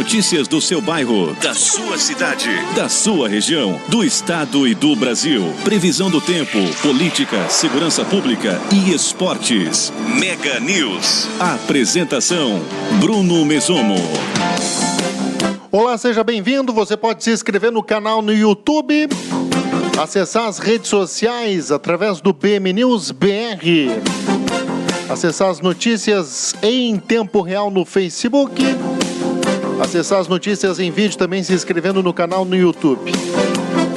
Notícias do seu bairro, da sua cidade, da sua região, do estado e do Brasil. Previsão do tempo, política, segurança pública e esportes. Mega News. Apresentação: Bruno Mesomo. Olá, seja bem-vindo. Você pode se inscrever no canal no YouTube, acessar as redes sociais através do BM News BR, acessar as notícias em tempo real no Facebook, acessar as notícias em vídeo também se inscrevendo no canal no YouTube.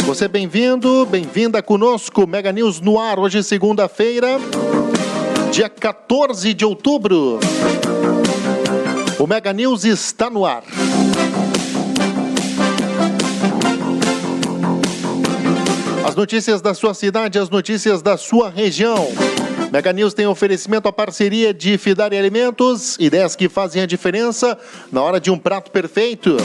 Você bem-vindo, bem-vinda conosco. Mega News no ar, hoje segunda-feira, dia 14 de outubro. O Mega News está no ar. As notícias da sua cidade, as notícias da sua região. Mega News tem oferecimento à parceria de Fidari Alimentos, ideias que fazem a diferença na hora de um prato perfeito.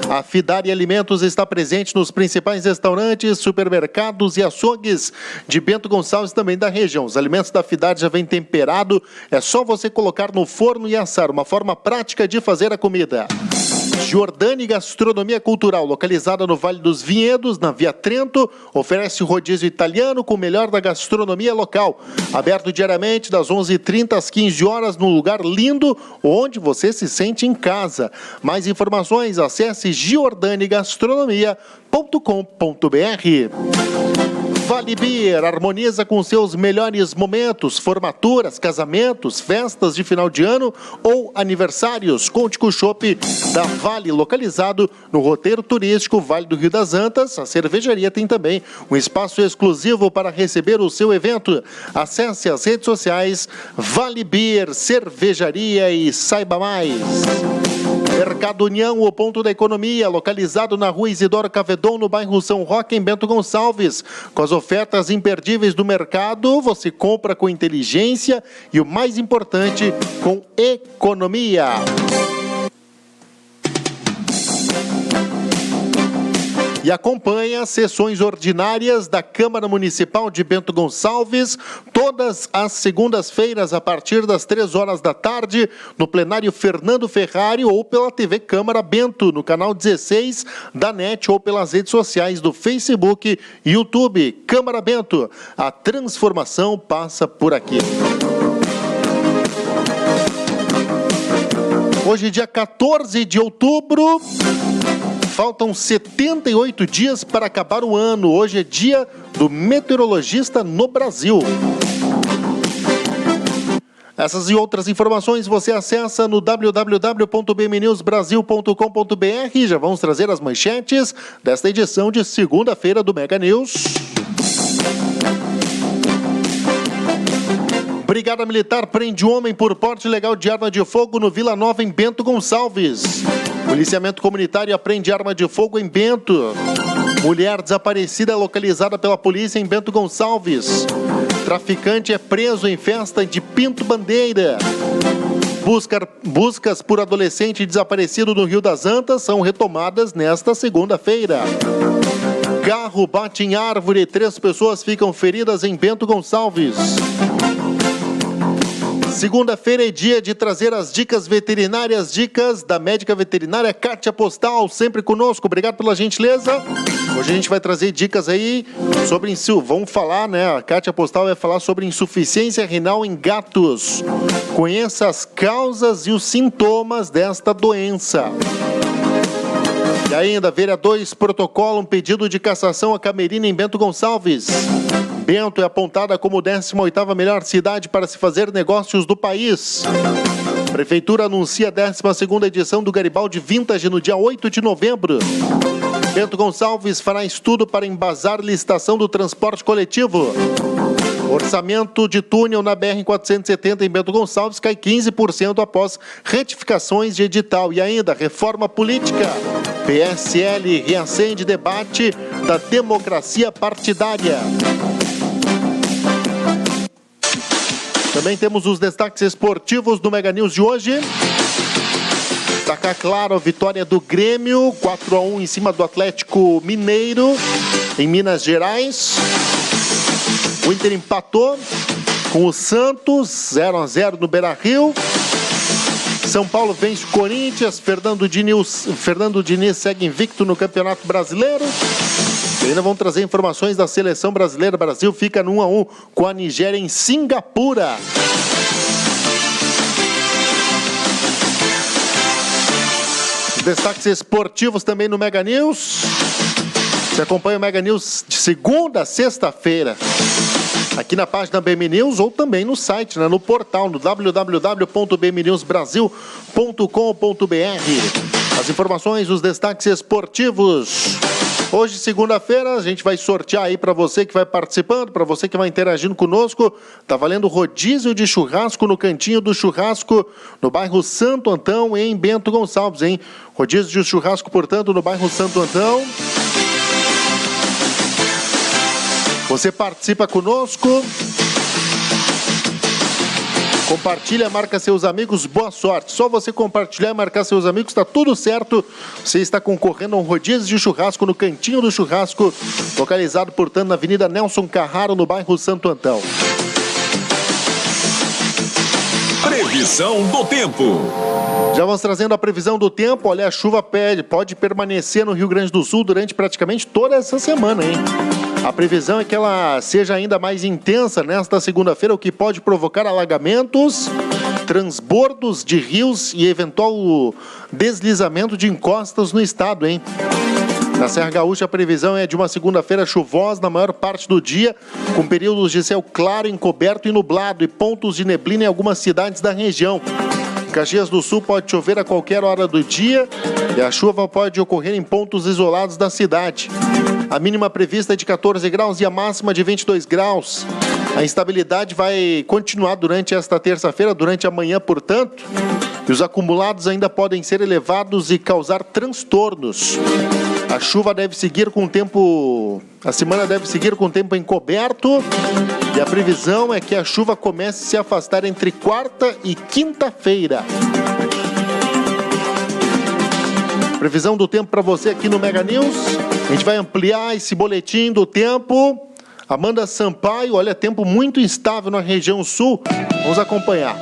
A Fidari Alimentos está presente nos principais restaurantes, supermercados e açougues de Bento Gonçalves, também da região. Os alimentos da Fidari já vêm temperado, é só você colocar no forno e assar, uma forma prática de fazer a comida. Giordani Gastronomia Cultural, localizada no Vale dos Vinhedos, na Via Trento, oferece rodízio italiano com o melhor da gastronomia local. Aberto diariamente das 11h30 às 15 horas, num lugar lindo, onde você se sente em casa. Mais informações, acesse giordanigastronomia.com.br. Vale Beer harmoniza com seus melhores momentos, formaturas, casamentos, festas de final de ano ou aniversários. Conte com o chopp da Vale, localizado no roteiro turístico Vale do Rio das Antas. A cervejaria tem também um espaço exclusivo para receber o seu evento. Acesse as redes sociais Vale Beer Cervejaria e saiba mais. Mercado União, o ponto da economia, localizado na rua Isidoro Cavedon, no bairro São Roque, em Bento Gonçalves. Com as ofertas imperdíveis do mercado, você compra com inteligência e, o mais importante, com economia. E acompanha as sessões ordinárias da Câmara Municipal de Bento Gonçalves, todas as segundas-feiras, a partir das 3 horas da tarde, no plenário Fernando Ferrari ou pela TV Câmara Bento, no canal 16 da NET ou pelas redes sociais do Facebook e YouTube. Câmara Bento, a transformação passa por aqui. Hoje, dia 14 de outubro... Faltam 78 dias para acabar o ano. Hoje é dia do meteorologista no Brasil. Essas e outras informações você acessa no www.bmnewsbrasil.com.br. Já vamos trazer as manchetes desta edição de segunda-feira do Mega News. Brigada Militar prende homem por porte ilegal de arma de fogo no Vila Nova, em Bento Gonçalves. Policiamento comunitário apreende arma de fogo em Bento. Mulher desaparecida localizada pela polícia em Bento Gonçalves. Traficante é preso em festa de Pinto Bandeira. Buscas por adolescente desaparecido no Rio das Antas são retomadas nesta segunda-feira. Carro bate em árvore e 3 pessoas ficam feridas em Bento Gonçalves. Segunda-feira é dia de trazer as dicas veterinárias, dicas da médica veterinária Kátia Postal, sempre conosco. Obrigado pela gentileza. Hoje a gente vai trazer dicas aí sobre vamos falar, né? A Kátia Postal vai falar sobre insuficiência renal em gatos. Conheça as causas e os sintomas desta doença. E ainda, vereadores protocolam pedido de cassação a Camerina em Bento Gonçalves. Bento é apontada como 18ª melhor cidade para se fazer negócios do país. Prefeitura anuncia a 12ª edição do Garibaldi Vintage no dia 8 de novembro. Bento Gonçalves fará estudo para embasar licitação do transporte coletivo. Orçamento de túnel na BR-470 em Bento Gonçalves cai 15% após retificações de edital. E ainda, reforma política. PSL reacende debate da democracia partidária. Também temos os destaques esportivos do Mega News de hoje. Destacar, claro, a vitória do Grêmio, 4-1 em cima do Atlético Mineiro, em Minas Gerais. O Inter empatou com o Santos, 0-0 no Beira-Rio. São Paulo vence o Corinthians. Fernando Diniz segue invicto no Campeonato Brasileiro. E ainda vamos trazer informações da seleção brasileira. O Brasil fica no 1-1 com a Nigéria em Singapura. Destaques esportivos também no Mega News. Você acompanha o Mega News de segunda a sexta-feira, aqui na página BM News ou também no site, né, no portal, no www.bmnewsbrasil.com.br. As informações, os destaques esportivos. Hoje, segunda-feira, a gente vai sortear aí para você que vai participando, para você que vai interagindo conosco. Tá valendo rodízio de churrasco no Cantinho do Churrasco, no bairro Santo Antão, em Bento Gonçalves, hein? Rodízio de churrasco, portanto, no bairro Santo Antão. Você participa conosco. Compartilha, marca seus amigos, boa sorte. Só você compartilhar e marcar seus amigos, está tudo certo. Você está concorrendo a um rodízio de churrasco no Cantinho do Churrasco, localizado, portanto, na Avenida Nelson Carraro, no bairro Santo Antão. Previsão do tempo. Já vamos trazendo a previsão do tempo. Olha, a chuva pode permanecer no Rio Grande do Sul durante praticamente toda essa semana, hein? A previsão é que ela seja ainda mais intensa nesta segunda-feira, o que pode provocar alagamentos, transbordos de rios e eventual deslizamento de encostas no estado, hein? Na Serra Gaúcha, a previsão é de uma segunda-feira chuvosa na maior parte do dia, com períodos de céu claro, encoberto e nublado e pontos de neblina em algumas cidades da região. Caxias do Sul pode chover a qualquer hora do dia e a chuva pode ocorrer em pontos isolados da cidade. A mínima prevista é de 14 graus e a máxima de 22 graus. A instabilidade vai continuar durante esta terça-feira, durante a manhã, portanto, e os acumulados ainda podem ser elevados e causar transtornos. A chuva deve seguir com o tempo... A semana deve seguir com o tempo encoberto e a previsão é que a chuva comece a se afastar entre quarta e quinta-feira. Previsão do tempo para você aqui no Mega News. A gente vai ampliar esse boletim do tempo. Amanda Sampaio, olha, tempo muito instável na região sul. Vamos acompanhar.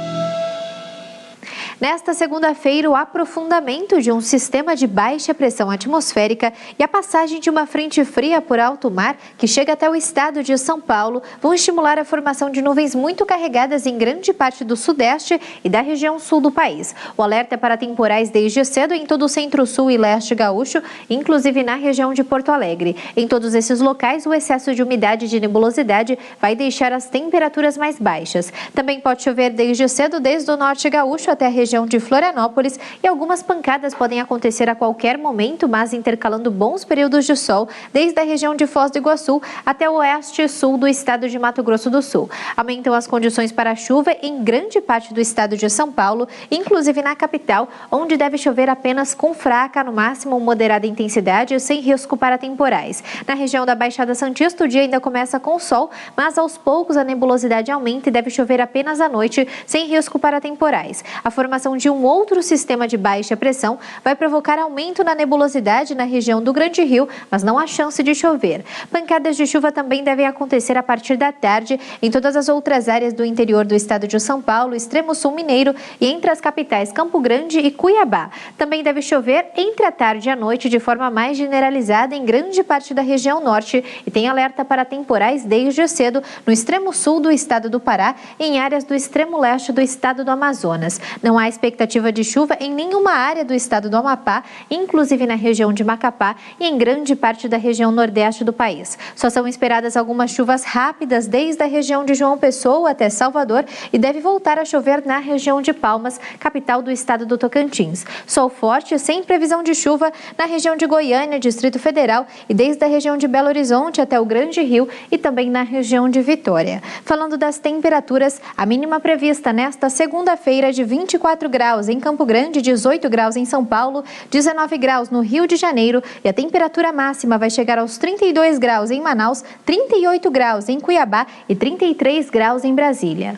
Nesta segunda-feira, o aprofundamento de um sistema de baixa pressão atmosférica e a passagem de uma frente fria por alto mar, que chega até o estado de São Paulo, vão estimular a formação de nuvens muito carregadas em grande parte do sudeste e da região sul do país. O alerta é para temporais desde cedo em todo o centro-sul e leste gaúcho, inclusive na região de Porto Alegre. Em todos esses locais, o excesso de umidade e de nebulosidade vai deixar as temperaturas mais baixas. Também pode chover desde cedo, desde o norte gaúcho até a região de Florianópolis, e algumas pancadas podem acontecer a qualquer momento, mas intercalando bons períodos de sol, desde a região de Foz do Iguaçu até o oeste e sul do estado de Mato Grosso do Sul. Aumentam as condições para chuva em grande parte do estado de São Paulo, inclusive na capital, onde deve chover apenas com fraca, no máximo moderada intensidade, sem risco para temporais. Na região da Baixada Santista, o dia ainda começa com sol, mas aos poucos a nebulosidade aumenta e deve chover apenas à noite, sem risco para temporais. A formação de um outro sistema de baixa pressão vai provocar aumento na nebulosidade na região do Grande Rio, mas não há chance de chover. Pancadas de chuva também devem acontecer a partir da tarde em todas as outras áreas do interior do estado de São Paulo, extremo sul mineiro e entre as capitais Campo Grande e Cuiabá. Também deve chover entre a tarde e a noite de forma mais generalizada em grande parte da região norte e tem alerta para temporais desde cedo no extremo sul do estado do Pará e em áreas do extremo leste do estado do Amazonas. Não há expectativa de chuva em nenhuma área do estado do Amapá, inclusive na região de Macapá e em grande parte da região nordeste do país. Só são esperadas algumas chuvas rápidas desde a região de João Pessoa até Salvador e deve voltar a chover na região de Palmas, capital do estado do Tocantins. Sol forte sem previsão de chuva na região de Goiânia, Distrito Federal e desde a região de Belo Horizonte até o Grande Rio e também na região de Vitória. Falando das temperaturas, a mínima prevista nesta segunda-feira é de 24 graus em Campo Grande, 18 graus em São Paulo, 19 graus no Rio de Janeiro e a temperatura máxima vai chegar aos 32 graus em Manaus, 38 graus em Cuiabá e 33 graus em Brasília.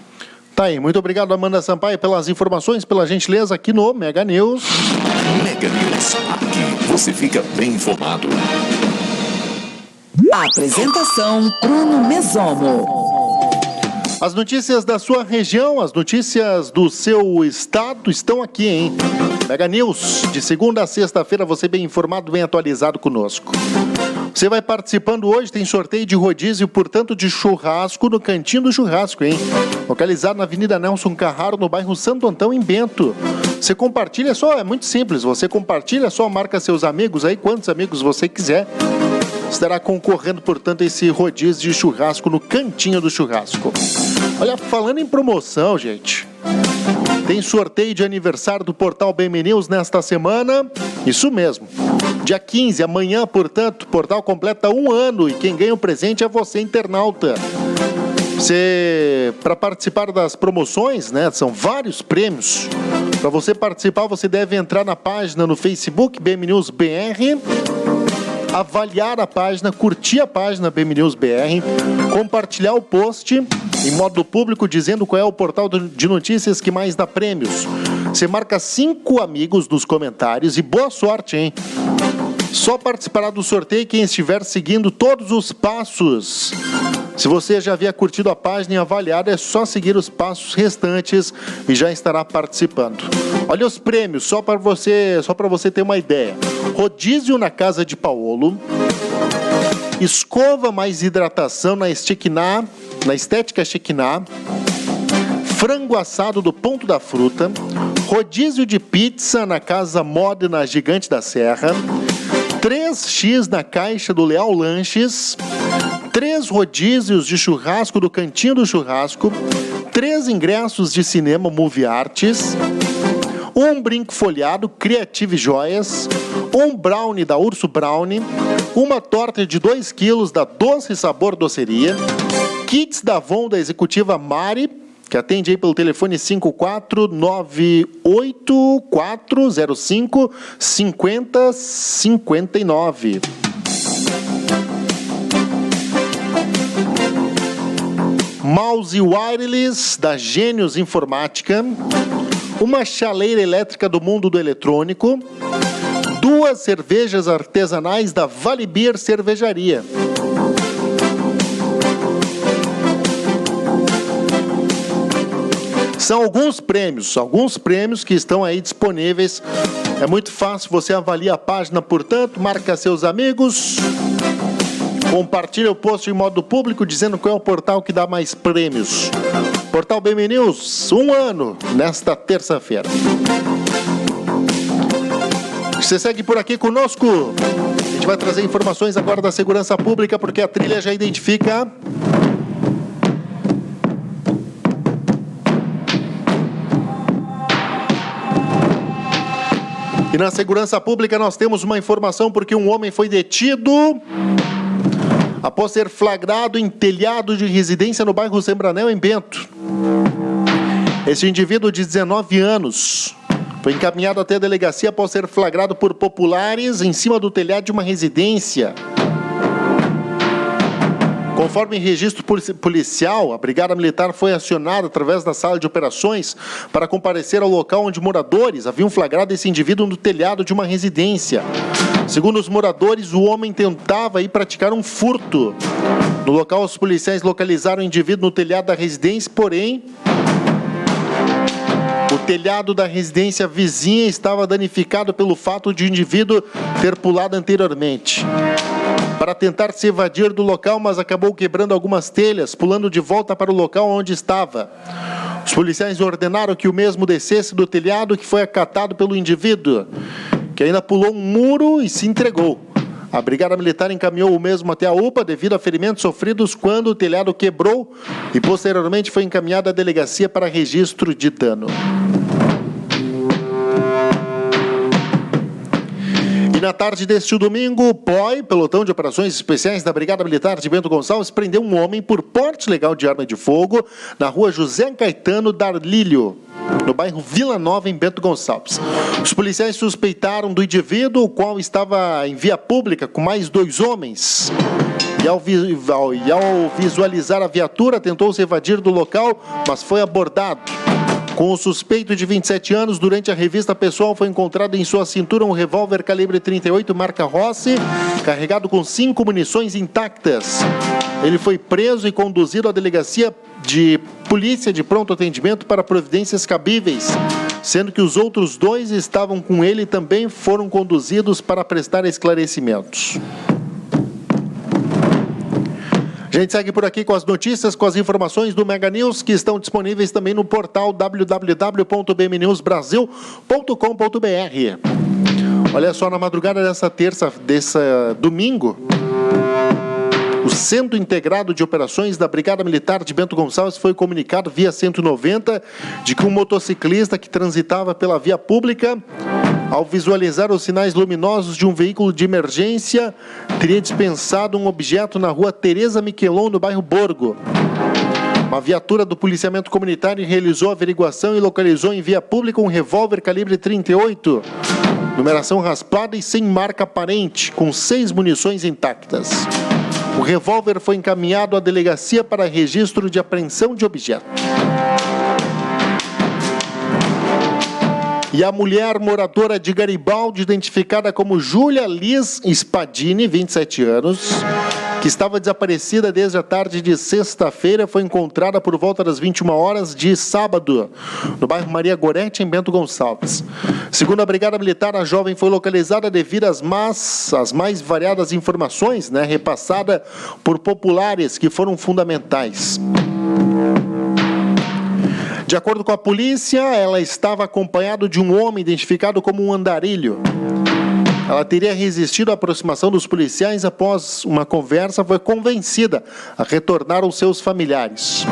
Tá aí, muito obrigado, Amanda Sampaio, pelas informações, pela gentileza aqui no Mega News. Mega News, aqui você fica bem informado. Apresentação Bruno Mesomo. As notícias da sua região, as notícias do seu estado estão aqui, hein? Mega News, de segunda a sexta-feira, você bem informado, bem atualizado conosco. Você vai participando hoje, tem sorteio de rodízio, portanto, de churrasco no Cantinho do Churrasco, hein? Localizado na Avenida Nelson Carraro, no bairro Santo Antão, em Bento. Você compartilha é muito simples, você compartilha marca seus amigos aí, quantos amigos você quiser. Estará concorrendo, portanto, a esse rodízio de churrasco no Cantinho do Churrasco. Olha, falando em promoção, gente, tem sorteio de aniversário do Portal BM News nesta semana. Isso mesmo. Dia 15, amanhã, portanto, o portal completa 1 ano e quem ganha o presente é você, internauta. Para participar das promoções, né, são vários prêmios. Para você participar, você deve entrar na página no Facebook, BM News BR, avaliar a página, curtir a página BM News BR, compartilhar o post em modo público dizendo qual é o portal de notícias que mais dá prêmios. Você marca 5 amigos nos comentários e boa sorte, hein? Só participará do sorteio quem estiver seguindo todos os passos. Se você já havia curtido a página e avaliado, é só seguir os passos restantes e já estará participando. Olha os prêmios, só para você ter uma ideia. Rodízio na Casa de Paolo, escova mais hidratação na Estética Chiquiná, frango assado do Ponto da Fruta, rodízio de pizza na Casa Modena Gigante da Serra, 3x na Caixa do Leal Lanches, 3 rodízios de churrasco do Cantinho do Churrasco, 3 ingressos de cinema Movie Arts, 1 brinco folheado Creative Joias, 1 brownie da Urso Brownie, 1 torta de 2 quilos da Doce Sabor Doceria, kits da Avon da Executiva Mari, que atende aí pelo telefone 54984055059. Mouse wireless da Gênios Informática, uma chaleira elétrica do mundo do eletrônico, 2 cervejas artesanais da Vale Beer Cervejaria. São alguns prêmios que estão aí disponíveis. É muito fácil, você avalia a página, portanto, marca seus amigos, compartilha o post em modo público dizendo qual é o portal que dá mais prêmios. Portal BM News, 1 ano, nesta terça-feira. Você segue por aqui conosco. A gente vai trazer informações agora da segurança pública, porque a trilha já identifica... E na segurança pública nós temos uma informação porque um homem foi detido após ser flagrado em telhado de residência no bairro Sembranel, em Bento. Esse indivíduo de 19 anos foi encaminhado até a delegacia após ser flagrado por populares em cima do telhado de uma residência. Conforme registro policial, a Brigada Militar foi acionada através da sala de operações para comparecer ao local onde moradores haviam flagrado esse indivíduo no telhado de uma residência. Segundo os moradores, o homem tentava ir praticar um furto. No local, os policiais localizaram o indivíduo no telhado da residência, porém, o telhado da residência vizinha estava danificado pelo fato de o indivíduo ter pulado anteriormente para tentar se evadir do local, mas acabou quebrando algumas telhas, pulando de volta para o local onde estava. Os policiais ordenaram que o mesmo descesse do telhado, que foi acatado pelo indivíduo, que ainda pulou um muro e se entregou. A Brigada Militar encaminhou o mesmo até a UPA devido a ferimentos sofridos quando o telhado quebrou e posteriormente foi encaminhado à delegacia para registro de dano. E na tarde deste domingo, o POI, Pelotão de Operações Especiais da Brigada Militar de Bento Gonçalves, prendeu um homem por porte legal de arma de fogo na rua José Caetano Darlílio, no bairro Vila Nova, em Bento Gonçalves. Os policiais suspeitaram do indivíduo, o qual estava em via pública com mais 2 homens. E ao visualizar a viatura, tentou se evadir do local, mas foi abordado. Com o suspeito de 27 anos, durante a revista pessoal foi encontrado em sua cintura um revólver calibre 38 marca Rossi, carregado com 5 munições intactas. Ele foi preso e conduzido à delegacia de polícia de pronto atendimento para providências cabíveis, sendo que os outros 2 estavam com ele e também foram conduzidos para prestar esclarecimentos. A gente segue por aqui com as notícias, com as informações do Mega News, que estão disponíveis também no portal www.bmnewsbrasil.com.br. Olha só, na madrugada desse domingo, o Centro Integrado de Operações da Brigada Militar de Bento Gonçalves foi comunicado via 190 de que um motociclista que transitava pela via pública, ao visualizar os sinais luminosos de um veículo de emergência, teria dispensado um objeto na rua Tereza Miquelon, no bairro Borgo. Uma viatura do policiamento comunitário realizou a averiguação e localizou em via pública um revólver calibre 38, numeração raspada e sem marca aparente, com 6 munições intactas. O revólver foi encaminhado à delegacia para registro de apreensão de objeto. E a mulher moradora de Garibaldi, identificada como Júlia Liz Spadini, 27 anos, que estava desaparecida desde a tarde de sexta-feira, foi encontrada por volta das 21 horas de sábado, no bairro Maria Gorete, em Bento Gonçalves. Segundo a Brigada Militar, a jovem foi localizada devido às mais variadas informações, repassada por populares, que foram fundamentais. De acordo com a polícia, ela estava acompanhada de um homem identificado como um andarilho. Ela teria resistido à aproximação dos policiais. Após uma conversa, foi convencida a retornar aos seus familiares.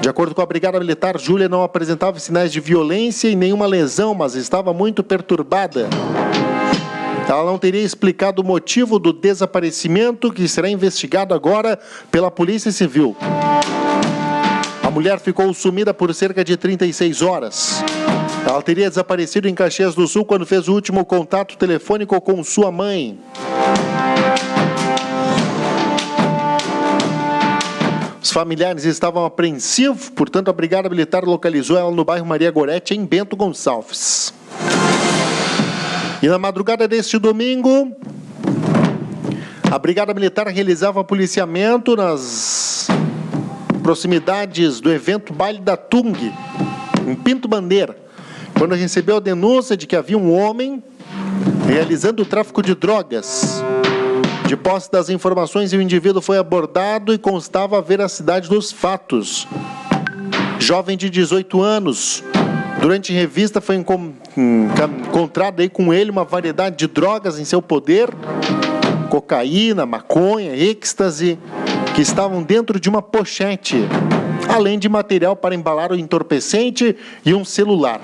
De acordo com a Brigada Militar, Júlia não apresentava sinais de violência e nenhuma lesão, mas estava muito perturbada. Ela não teria explicado o motivo do desaparecimento, que será investigado agora pela Polícia Civil. A mulher ficou sumida por cerca de 36 horas. Ela teria desaparecido em Caxias do Sul quando fez o último contato telefônico com sua mãe. Os familiares estavam apreensivos, portanto a Brigada Militar localizou ela no bairro Maria Gorete, em Bento Gonçalves. E na madrugada deste domingo, a Brigada Militar realizava policiamento nas proximidades do evento Baile da Tung, em Pinto Bandeira, quando recebeu a denúncia de que havia um homem realizando o tráfico de drogas. De posse das informações, o indivíduo foi abordado e constava a veracidade dos fatos. Jovem de 18 anos, durante revista foi encontrada aí com ele uma variedade de drogas em seu poder, cocaína, maconha, êxtase, que estavam dentro de uma pochete, além de material para embalar o entorpecente e um celular.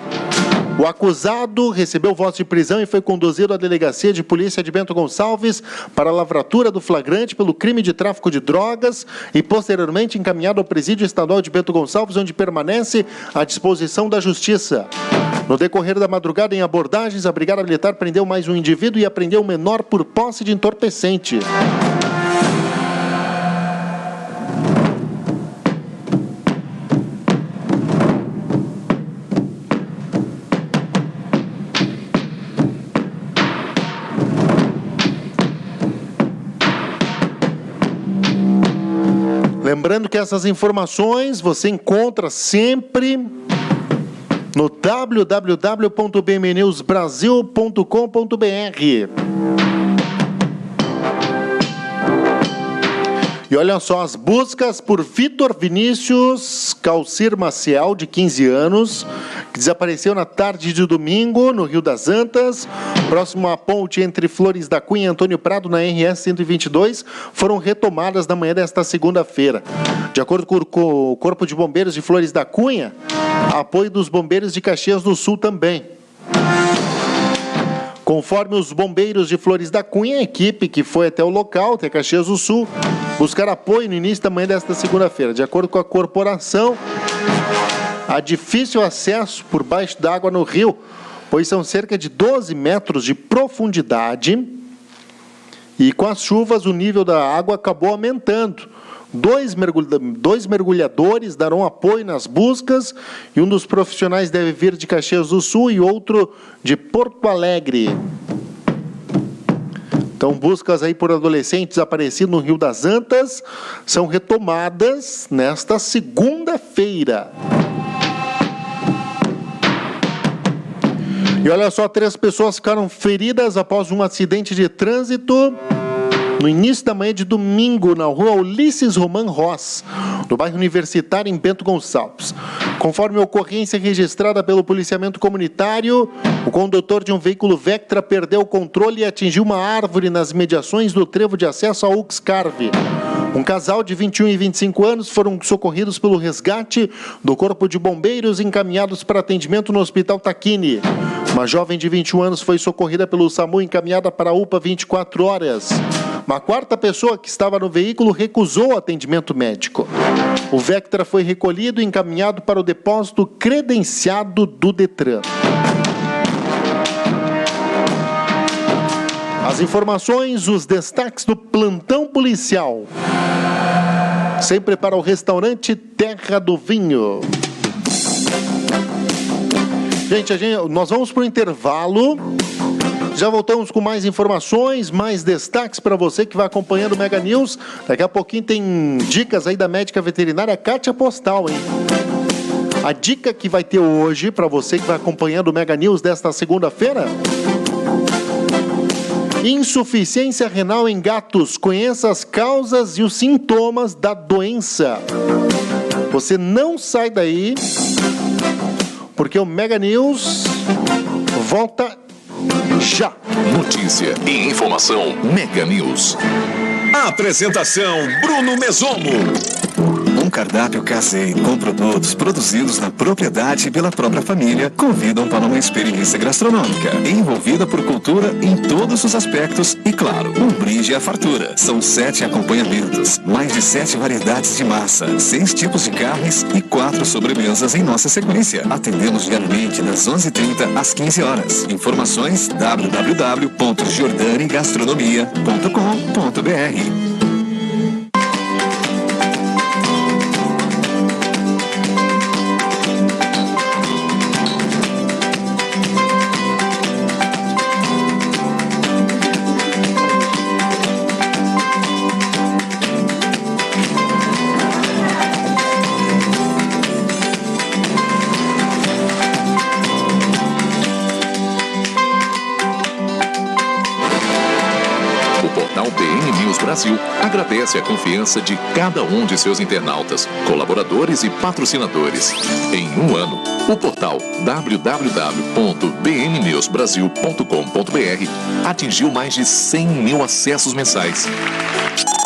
O acusado recebeu voz de prisão e foi conduzido à delegacia de polícia de Bento Gonçalves para a lavratura do flagrante pelo crime de tráfico de drogas e posteriormente encaminhado ao presídio estadual de Bento Gonçalves, onde permanece à disposição da justiça. No decorrer da madrugada, em abordagens, a Brigada Militar prendeu mais um indivíduo e apreendeu um menor por posse de entorpecente. Lembrando que essas informações você encontra sempre no www.bmnewsbrasil.com.br. E olha só, as buscas por Vitor Vinícius Calcir Maciel, de 15 anos, que desapareceu na tarde de domingo no Rio das Antas, próximo à ponte entre Flores da Cunha e Antônio Prado, na RS 122, foram retomadas na manhã desta segunda-feira. De acordo com o Corpo de Bombeiros de Flores da Cunha, apoio dos bombeiros de Caxias do Sul também. Conforme os bombeiros de Flores da Cunha, a equipe que foi até o local, até Caxias do Sul, buscar apoio no início da manhã desta segunda-feira. De acordo com a corporação, há difícil acesso por baixo d'água no rio, pois são cerca de 12 metros de profundidade E com as chuvas, o nível da água acabou aumentando. Dois mergulhadores darão apoio nas buscas e um dos profissionais deve vir de Caxias do Sul e outro de Porto Alegre. Então, buscas aí por adolescentes desaparecidos no Rio das Antas são retomadas nesta segunda-feira. E olha só, 3 pessoas ficaram feridas após um acidente de trânsito no início da manhã de domingo, na rua Ulisses Roman Ross, no bairro Universitário, em Bento Gonçalves. Conforme a ocorrência registrada pelo policiamento comunitário, o condutor de um veículo Vectra perdeu o controle e atingiu uma árvore nas imediações do trevo de acesso ao Uxcarve. Um casal de 21 e 25 anos foram socorridos pelo resgate do Corpo de Bombeiros e encaminhados para atendimento no Hospital Taquini. Uma jovem de 21 anos foi socorrida pelo SAMU e encaminhada para a UPA 24 horas. Uma 4ª pessoa que estava no veículo recusou o atendimento médico. O Vectra foi recolhido e encaminhado para o depósito credenciado do Detran. As informações, os destaques do plantão policial. Sempre para o restaurante Terra do Vinho. Gente, nós vamos para o intervalo. Já voltamos com mais informações, mais destaques para você que vai acompanhando o Mega News. Daqui a pouquinho tem dicas aí da médica veterinária Kátia Postal, hein? A dica que vai ter hoje para você que vai acompanhando o Mega News desta segunda-feira: insuficiência renal em gatos. Conheça as causas e os sintomas da doença. Você não sai daí, porque o Mega News volta já. Notícia e informação Mega News. Apresentação Bruno Mesomo. Um cardápio caseiro com produtos produzidos na propriedade e pela própria família convidam para uma experiência gastronômica envolvida por cultura em todos os aspectos e, claro, um brinde à fartura. São 7 acompanhamentos, mais de 7 variedades de massa, 6 tipos de carnes e 4 sobremesas em nossa sequência. Atendemos diariamente das 11h30 às 15 horas. Informações www.jordanigastronomia.com.br. Brasil agradece a confiança de cada um de seus internautas, colaboradores e patrocinadores. Em um ano, o portal www.bnnewsbrasil.com.br atingiu mais de 100 mil acessos mensais.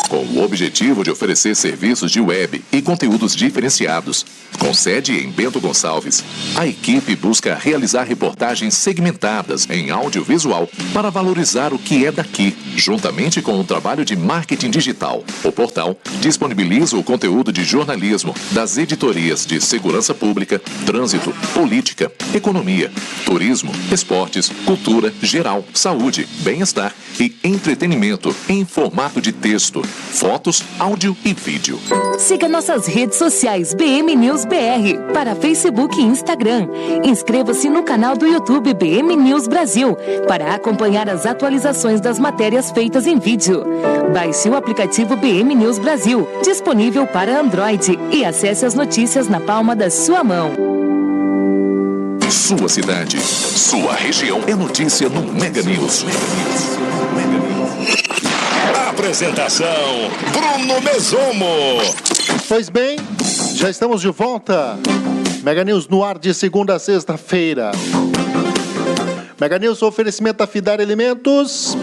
Com o objetivo de oferecer serviços de web e conteúdos diferenciados, com sede em Bento Gonçalves, a equipe busca realizar reportagens segmentadas em audiovisual para valorizar o que é daqui, juntamente com o trabalho de marketing digital. O portal disponibiliza o conteúdo de jornalismo das editorias de segurança pública, trânsito, política, economia, turismo, esportes, cultura, geral, saúde, bem-estar e entretenimento em formato de texto, fotos, áudio e vídeo. Siga nossas redes sociais BM News BR para Facebook e Instagram. Inscreva-se no canal do YouTube BM News Brasil para acompanhar as atualizações das matérias feitas em vídeo. Baixe o aplicativo BM News Brasil, disponível para Android, e acesse as notícias na palma da sua mão. Sua cidade, sua região é notícia no Mega News. Apresentação Bruno Mesomo. Pois bem, já estamos de volta. Mega News no ar de segunda a sexta-feira. Mega News, oferecimento da Fidar Alimentos.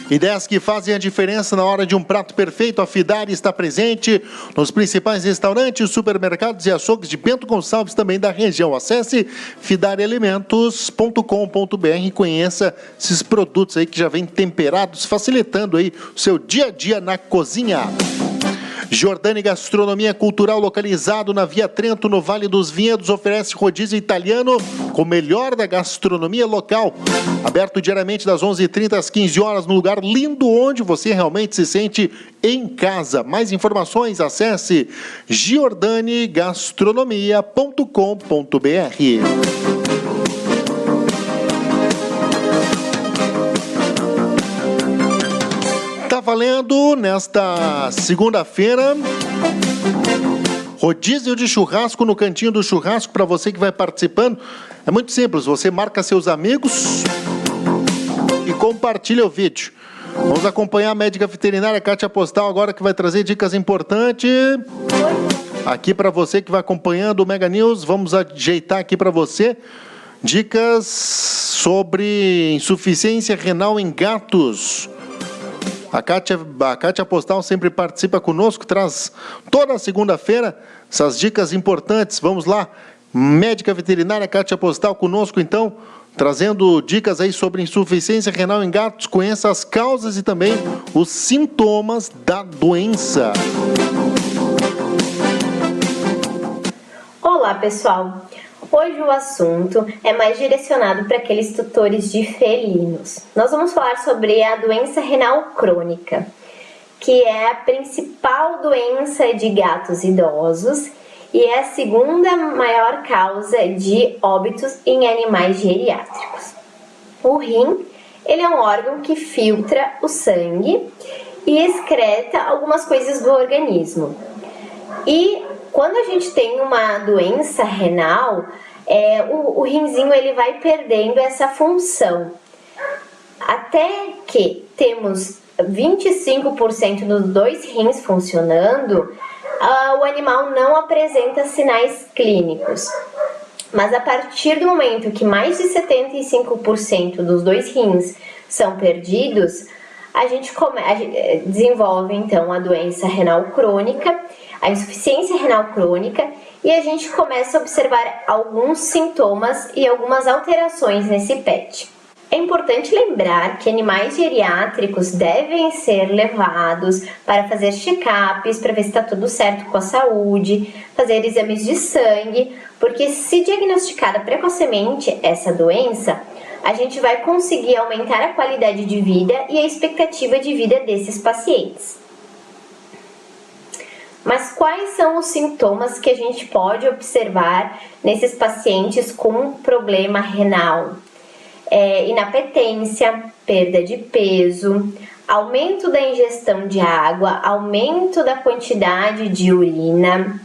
Ideias que fazem a diferença na hora de um prato perfeito. A Fidar está presente nos principais restaurantes, supermercados e açougues de Bento Gonçalves, também da região. Acesse fidaralimentos.com.br e conheça esses produtos aí que já vêm temperados, facilitando aí o seu dia a dia na cozinha. Giordani Gastronomia Cultural, localizado na Via Trento, no Vale dos Vinhedos, oferece rodízio italiano com o melhor da gastronomia local. Aberto diariamente das 11h30 às 15 horas, num lugar lindo onde você realmente se sente em casa. Mais informações, acesse giordanigastronomia.com.br. Tá valendo nesta segunda-feira rodízio de churrasco no Cantinho do Churrasco. Para você que vai participando, é muito simples, você marca seus amigos e compartilha o vídeo. Vamos acompanhar a médica veterinária Kátia Postal agora, que vai trazer dicas importantes aqui para você que vai acompanhando o Mega News. Vamos ajeitar aqui para você dicas sobre insuficiência renal em gatos. A Kátia Postal sempre participa conosco, traz toda segunda-feira essas dicas importantes. Vamos lá, médica veterinária Kátia Postal conosco, então, trazendo dicas aí sobre insuficiência renal em gatos. Conheça as causas e também os sintomas da doença. Olá, pessoal! Hoje o assunto é mais direcionado para aqueles tutores de felinos. Nós vamos falar sobre a doença renal crônica, que é a principal doença de gatos idosos e é a segunda maior causa de óbitos em animais geriátricos. O rim, ele é um órgão que filtra o sangue e excreta algumas coisas do organismo. E quando a gente tem uma doença renal, o rinzinho ele vai perdendo essa função. Até que temos 25% dos 2 rins funcionando, o animal não apresenta sinais clínicos. Mas a partir do momento que mais de 75% dos 2 rins são perdidos, a gente desenvolve então a doença renal crônica, a insuficiência renal crônica, e a gente começa a observar alguns sintomas e algumas alterações nesse PET. É importante lembrar que animais geriátricos devem ser levados para fazer check-ups, para ver se está tudo certo com a saúde, fazer exames de sangue, porque se diagnosticada precocemente essa doença, a gente vai conseguir aumentar a qualidade de vida e a expectativa de vida desses pacientes. Mas quais são os sintomas que a gente pode observar nesses pacientes com problema renal? Inapetência, perda de peso, aumento da ingestão de água, aumento da quantidade de urina,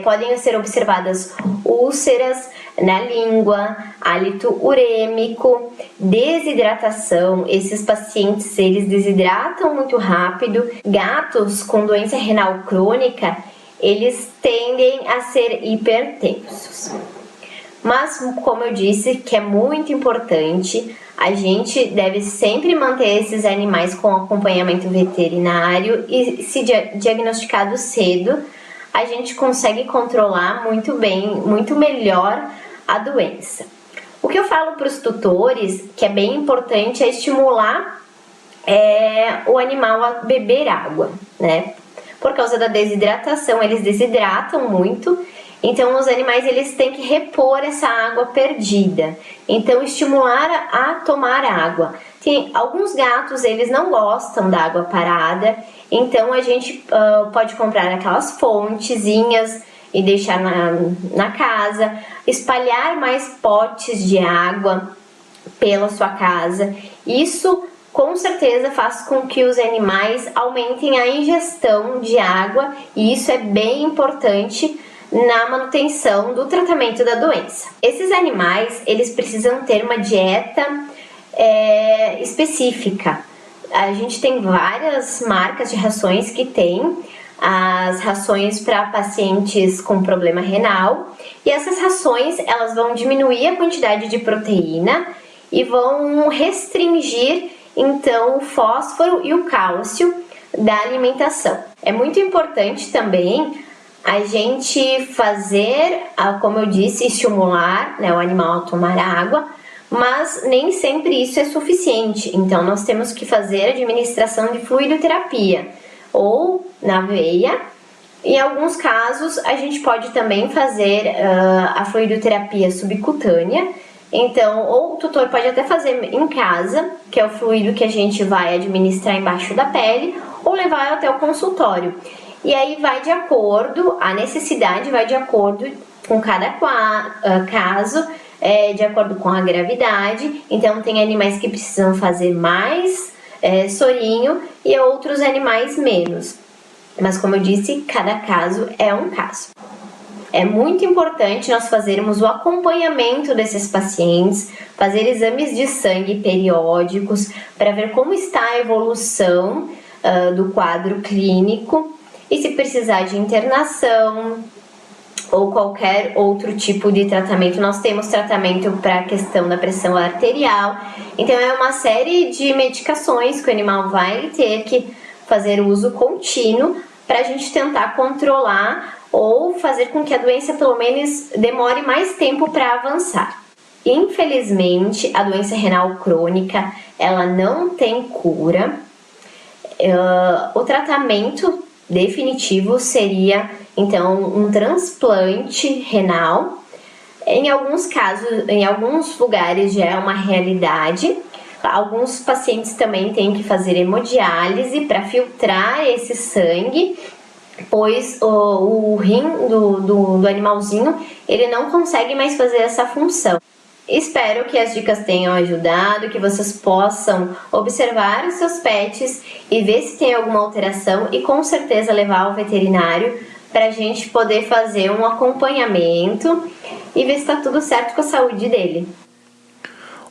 podem ser observadas úlceras na língua, hálito urêmico, desidratação. Esses pacientes, eles desidratam muito rápido. Gatos com doença renal crônica, eles tendem a ser hipertensos. Mas, como eu disse, que é muito importante, a gente deve sempre manter esses animais com acompanhamento veterinário e, se diagnosticado cedo, a gente consegue controlar muito bem, muito melhor a doença. O que eu falo para os tutores, que é bem importante, é estimular o animal a beber água, né? Por causa da desidratação, eles desidratam muito, então os animais eles têm que repor essa água perdida. Então estimular a tomar água. Tem alguns gatos, eles não gostam da água parada, então a gente pode comprar aquelas fontezinhas e deixar na casa, espalhar mais potes de água pela sua casa. Isso com certeza faz com que os animais aumentem a ingestão de água e isso é bem importante na manutenção do tratamento da doença. Esses animais, eles precisam ter uma dieta específica. A gente tem várias marcas de rações que tem as rações para pacientes com problema renal, e essas rações elas vão diminuir a quantidade de proteína e vão restringir então o fósforo e o cálcio da alimentação. É muito importante também a gente fazer, como eu disse, estimular, né, o animal a tomar água, mas nem sempre isso é suficiente. Então nós temos que fazer administração de fluidoterapia, ou na veia. Em alguns casos, a gente pode também fazer a fluidoterapia subcutânea. Então, ou o tutor pode até fazer em casa, que é o fluido que a gente vai administrar embaixo da pele, ou levar até o consultório. E aí vai de acordo, a necessidade vai de acordo com cada caso, de acordo com a gravidade. Então, tem animais que precisam fazer mais sorinho e outros animais menos. Mas, como eu disse, cada caso é um caso. É muito importante nós fazermos o acompanhamento desses pacientes, fazer exames de sangue periódicos para ver como está a evolução do quadro clínico e se precisar de internação ou qualquer outro tipo de tratamento. Nós temos tratamento para a questão da pressão arterial, então é uma série de medicações que o animal vai ter que fazer uso contínuo para a gente tentar controlar ou fazer com que a doença pelo menos demore mais tempo para avançar. Infelizmente, a doença renal crônica, ela não tem cura. O tratamento definitivo seria, então, um transplante renal. Em alguns casos, em alguns lugares já é uma realidade. Alguns pacientes também têm que fazer hemodiálise para filtrar esse sangue, pois o rim do animalzinho, ele não consegue mais fazer essa função. Espero que as dicas tenham ajudado, que vocês possam observar os seus pets e ver se tem alguma alteração e com certeza levar ao veterinário para a gente poder fazer um acompanhamento e ver se está tudo certo com a saúde dele.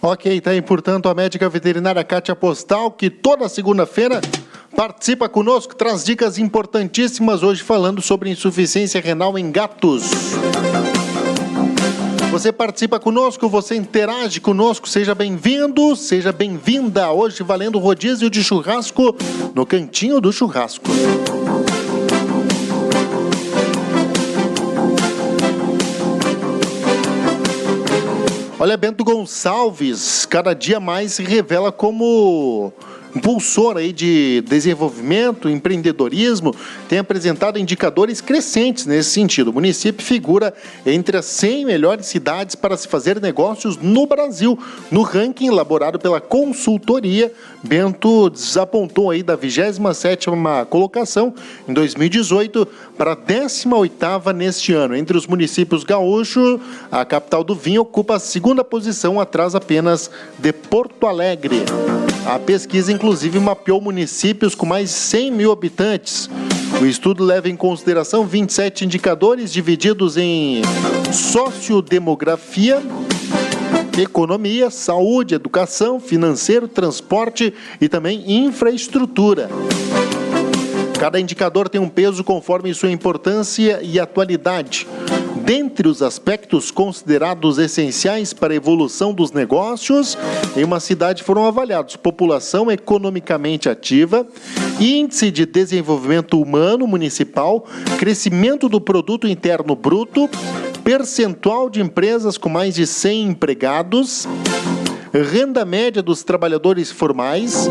Ok, tá aí, portanto, a médica veterinária Kátia Postal, que toda segunda-feira participa conosco, traz dicas importantíssimas, hoje falando sobre insuficiência renal em gatos. Você participa conosco, você interage conosco, seja bem-vindo, seja bem-vinda. Hoje valendo rodízio de churrasco no Cantinho do Churrasco. Olha, Bento Gonçalves, cada dia mais se revela como impulsor aí de desenvolvimento, empreendedorismo, tem apresentado indicadores crescentes nesse sentido. O município figura entre as 100 melhores cidades para se fazer negócios no Brasil. No ranking elaborado pela consultoria, Bento desapontou aí da 27ª colocação em 2018 para a 18ª neste ano. Entre os municípios gaúchos, a capital do vinho ocupa a 2ª posição, atrás apenas de Porto Alegre. A pesquisa, inclusive, mapeou municípios com mais de 100 mil habitantes. O estudo leva em consideração 27 indicadores divididos em sociodemografia, economia, saúde, educação, financeiro, transporte e também infraestrutura. Cada indicador tem um peso conforme sua importância e atualidade. Dentre os aspectos considerados essenciais para a evolução dos negócios, em uma cidade foram avaliados população economicamente ativa, índice de desenvolvimento humano municipal, crescimento do produto interno bruto, percentual de empresas com mais de 100 empregados, renda média dos trabalhadores formais,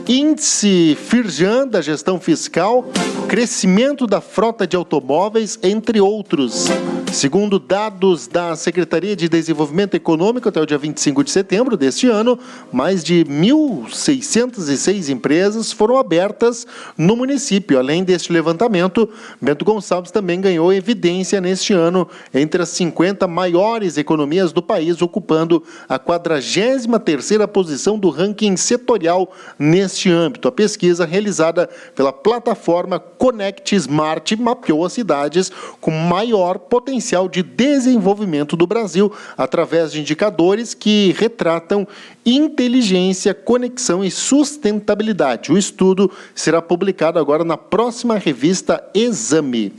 índice Firjan da gestão fiscal, crescimento da frota de automóveis, entre outros. Segundo dados da Secretaria de Desenvolvimento Econômico, até o dia 25 de setembro deste ano, mais de 1.606 empresas foram abertas no município. Além deste levantamento, Bento Gonçalves também ganhou evidência neste ano entre as 50 maiores economias do país, ocupando a 43ª posição do ranking setorial neste âmbito. A pesquisa realizada pela plataforma Connect Smart mapeou as cidades com maior potencial de desenvolvimento do Brasil através de indicadores que retratam inteligência, conexão e sustentabilidade. O estudo será publicado agora na próxima revista Exame.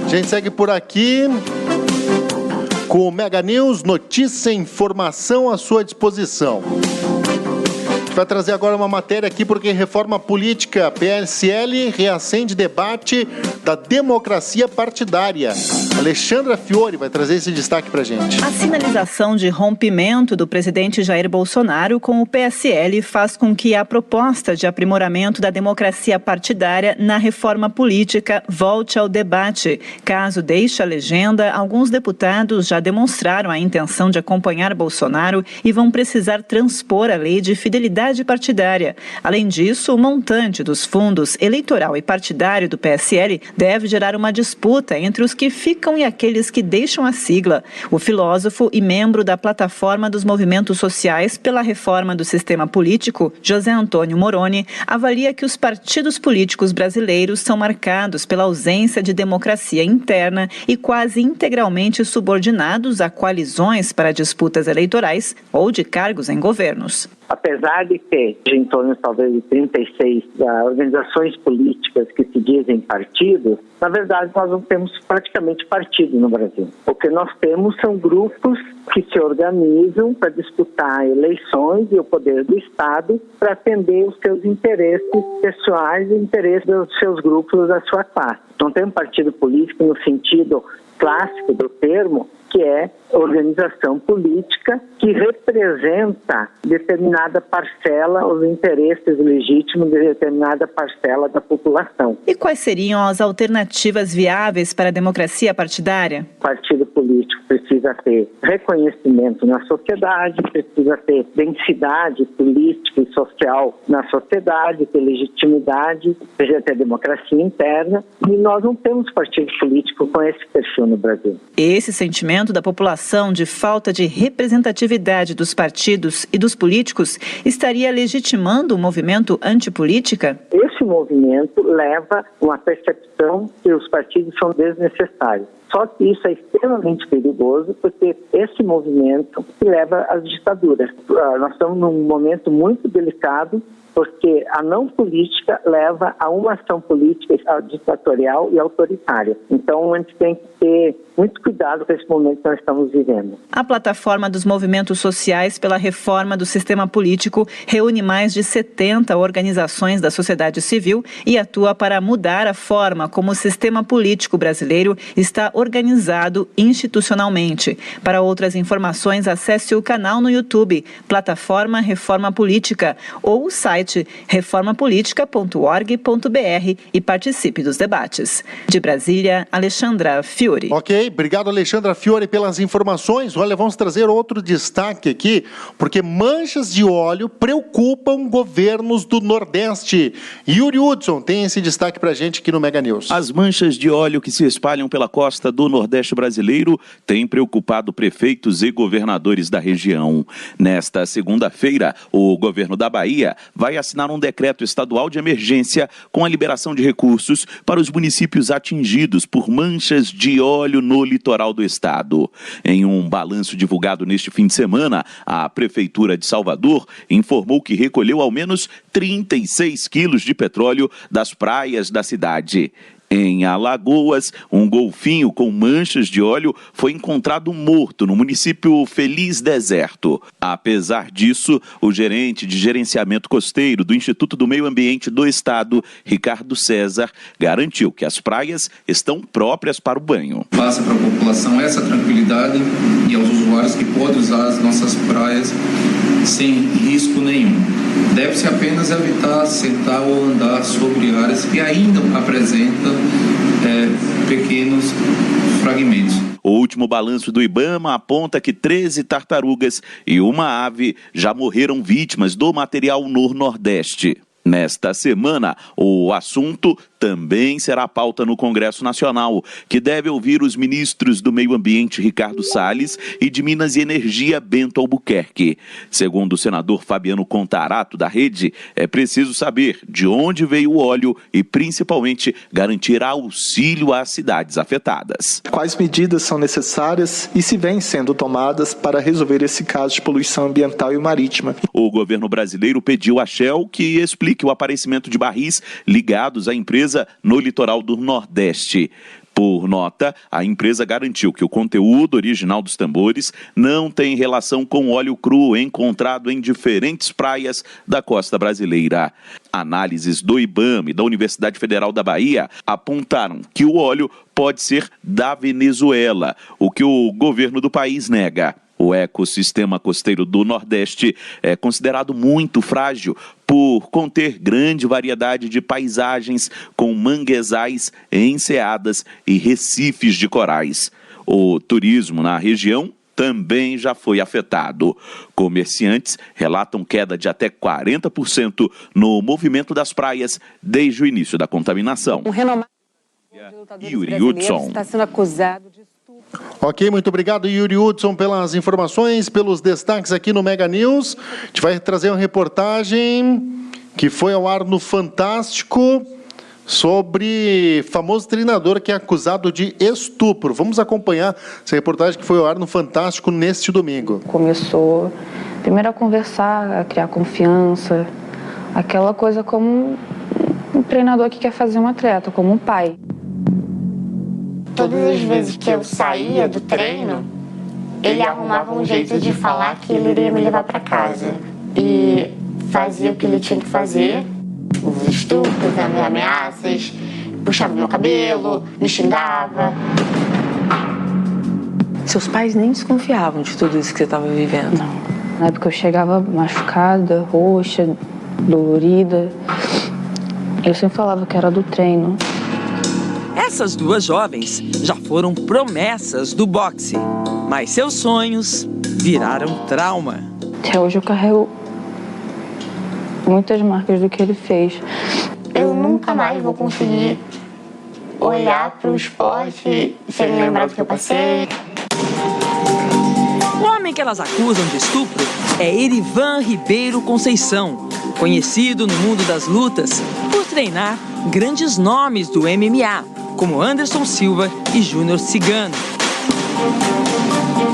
A gente segue por aqui com o Mega News, notícia e informação à sua disposição. Vai trazer agora uma matéria aqui, porque reforma política, PSL reacende debate da democracia partidária. Alexandra Fiore vai trazer esse destaque pra gente. A sinalização de rompimento do presidente Jair Bolsonaro com o PSL faz com que a proposta de aprimoramento da democracia partidária na reforma política volte ao debate. Caso deixe a legenda, alguns deputados já demonstraram a intenção de acompanhar Bolsonaro e vão precisar transpor a lei de fidelidade partidária. Além disso, o montante dos fundos eleitoral e partidário do PSL deve gerar uma disputa entre os que ficam e aqueles que deixam a sigla. O filósofo e membro da Plataforma dos Movimentos Sociais pela Reforma do Sistema Político, José Antônio Moroni, avalia que os partidos políticos brasileiros são marcados pela ausência de democracia interna e quase integralmente subordinados a coalizões para disputas eleitorais ou de cargos em governos. Apesar de ter em torno talvez de 36 organizações políticas que se dizem partidos, na verdade nós não temos praticamente partido no Brasil. O que nós temos são grupos que se organizam para disputar eleições e o poder do Estado para atender os seus interesses pessoais e interesses dos seus grupos, da sua classe. Não tem um partido político no sentido clássico do termo, que é organização política que representa determinada parcela, os interesses legítimos de determinada parcela da população. E quais seriam as alternativas viáveis para a democracia partidária? O partido político precisa ter reconhecimento na sociedade, precisa ter densidade política e social na sociedade, ter legitimidade, precisa ter democracia interna, e nós não temos partido político com esse perfil no Brasil. Esse sentimento da população de falta de representatividade dos partidos e dos políticos estaria legitimando o movimento antipolítica? Esse movimento leva uma percepção que os partidos são desnecessários. Só que isso é extremamente perigoso, porque esse movimento leva às ditaduras. Nós estamos num momento muito delicado, porque a não política leva a uma ação política ditatorial e autoritária. Então, a gente tem que ter muito cuidado com esse momento que nós estamos vivendo. A Plataforma dos Movimentos Sociais pela Reforma do Sistema Político reúne mais de 70 organizações da sociedade civil e atua para mudar a forma como o sistema político brasileiro está organizado institucionalmente. Para outras informações, acesse o canal no YouTube, Plataforma Reforma Política, ou o site reformapolitica.org.br e participe dos debates. De Brasília, Alexandra Fiore. Ok, obrigado, Alexandra Fiore, pelas informações. Olha, vamos trazer outro destaque aqui, porque manchas de óleo preocupam governos do Nordeste. Yuri Hudson tem esse destaque pra gente aqui no Mega News. As manchas de óleo que se espalham pela costa do Nordeste brasileiro têm preocupado prefeitos e governadores da região. Nesta segunda-feira, o governo da Bahia vai assinar um decreto estadual de emergência com a liberação de recursos para os municípios atingidos por manchas de óleo no litoral do estado. Em um balanço divulgado neste fim de semana, a Prefeitura de Salvador informou que recolheu ao menos 36 quilos de petróleo das praias da cidade. Em Alagoas, um golfinho com manchas de óleo foi encontrado morto no município Feliz Deserto. Apesar disso, o gerente de gerenciamento costeiro do Instituto do Meio Ambiente do Estado, Ricardo César, garantiu que as praias estão próprias para o banho. Passa para a população essa tranquilidade e aos usuários que podem usar as nossas praias sem risco nenhum. Deve-se apenas evitar sentar ou andar sobre áreas que ainda apresentam pequenos fragmentos. O último balanço do IBAMA aponta que 13 tartarugas e uma ave já morreram vítimas do material no Nordeste. Nesta semana, o assunto também será pauta no Congresso Nacional, que deve ouvir os ministros do Meio Ambiente, Ricardo Salles, e de Minas e Energia, Bento Albuquerque. Segundo o senador Fabiano Contarato, da Rede, é preciso saber de onde veio o óleo e, principalmente, garantir auxílio às cidades afetadas. Quais medidas são necessárias e se vêm sendo tomadas para resolver esse caso de poluição ambiental e marítima? O governo brasileiro pediu à Shell que explique o aparecimento de barris ligados à empresa no litoral do Nordeste. Por nota, a empresa garantiu que o conteúdo original dos tambores não tem relação com óleo cru encontrado em diferentes praias da costa brasileira. Análises do IBAMA e da Universidade Federal da Bahia apontaram que o óleo pode ser da Venezuela, o que o governo do país nega. O ecossistema costeiro do Nordeste é considerado muito frágil por conter grande variedade de paisagens com manguezais, enseadas e recifes de corais. O turismo na região também já foi afetado. Comerciantes relatam queda de até 40% no movimento das praias desde o início da contaminação. Um renomado Yuri Hudson está sendo acusado de... Ok, muito obrigado, Yuri Hudson, pelas informações, pelos destaques aqui no Mega News. A gente vai trazer uma reportagem que foi ao ar no Fantástico sobre famoso treinador que é acusado de estupro. Vamos acompanhar essa reportagem que foi ao ar no Fantástico neste domingo. Começou primeiro a conversar, a criar confiança, aquela coisa como um treinador que quer fazer um atleta, como um pai. Todas as vezes que eu saía do treino, ele arrumava um jeito de falar que ele iria me levar para casa. E fazia o que ele tinha que fazer, os estupros, as ameaças, puxava meu cabelo, me xingava. Seus pais nem desconfiavam de tudo isso que você estava vivendo? Não. Na época eu chegava machucada, roxa, dolorida. Eu sempre falava que era do treino. Essas duas jovens já foram promessas do boxe, mas seus sonhos viraram trauma. Até hoje eu carrego muitas marcas do que ele fez. Eu nunca mais vou conseguir olhar para o esporte sem lembrar do que eu passei. O homem que elas acusam de estupro é Erivan Ribeiro Conceição, conhecido no mundo das lutas por treinar grandes nomes do MMA, como Anderson Silva e Júnior Cigano.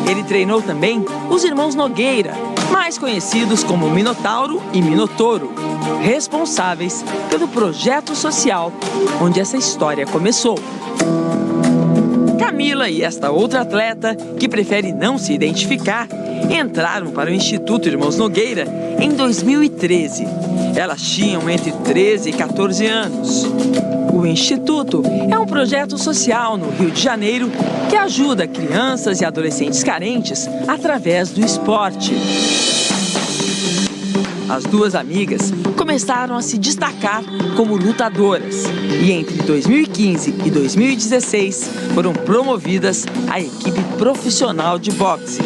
Ele treinou também os irmãos Nogueira, mais conhecidos como Minotauro e Minotouro, responsáveis pelo projeto social onde essa história começou. Camila e esta outra atleta, que prefere não se identificar, entraram para o Instituto Irmãos Nogueira em 2013. Elas tinham entre 13 e 14 anos. O Instituto é um projeto social no Rio de Janeiro que ajuda crianças e adolescentes carentes através do esporte. As duas amigas começaram a se destacar como lutadoras e entre 2015 e 2016 foram promovidas à equipe profissional de boxe.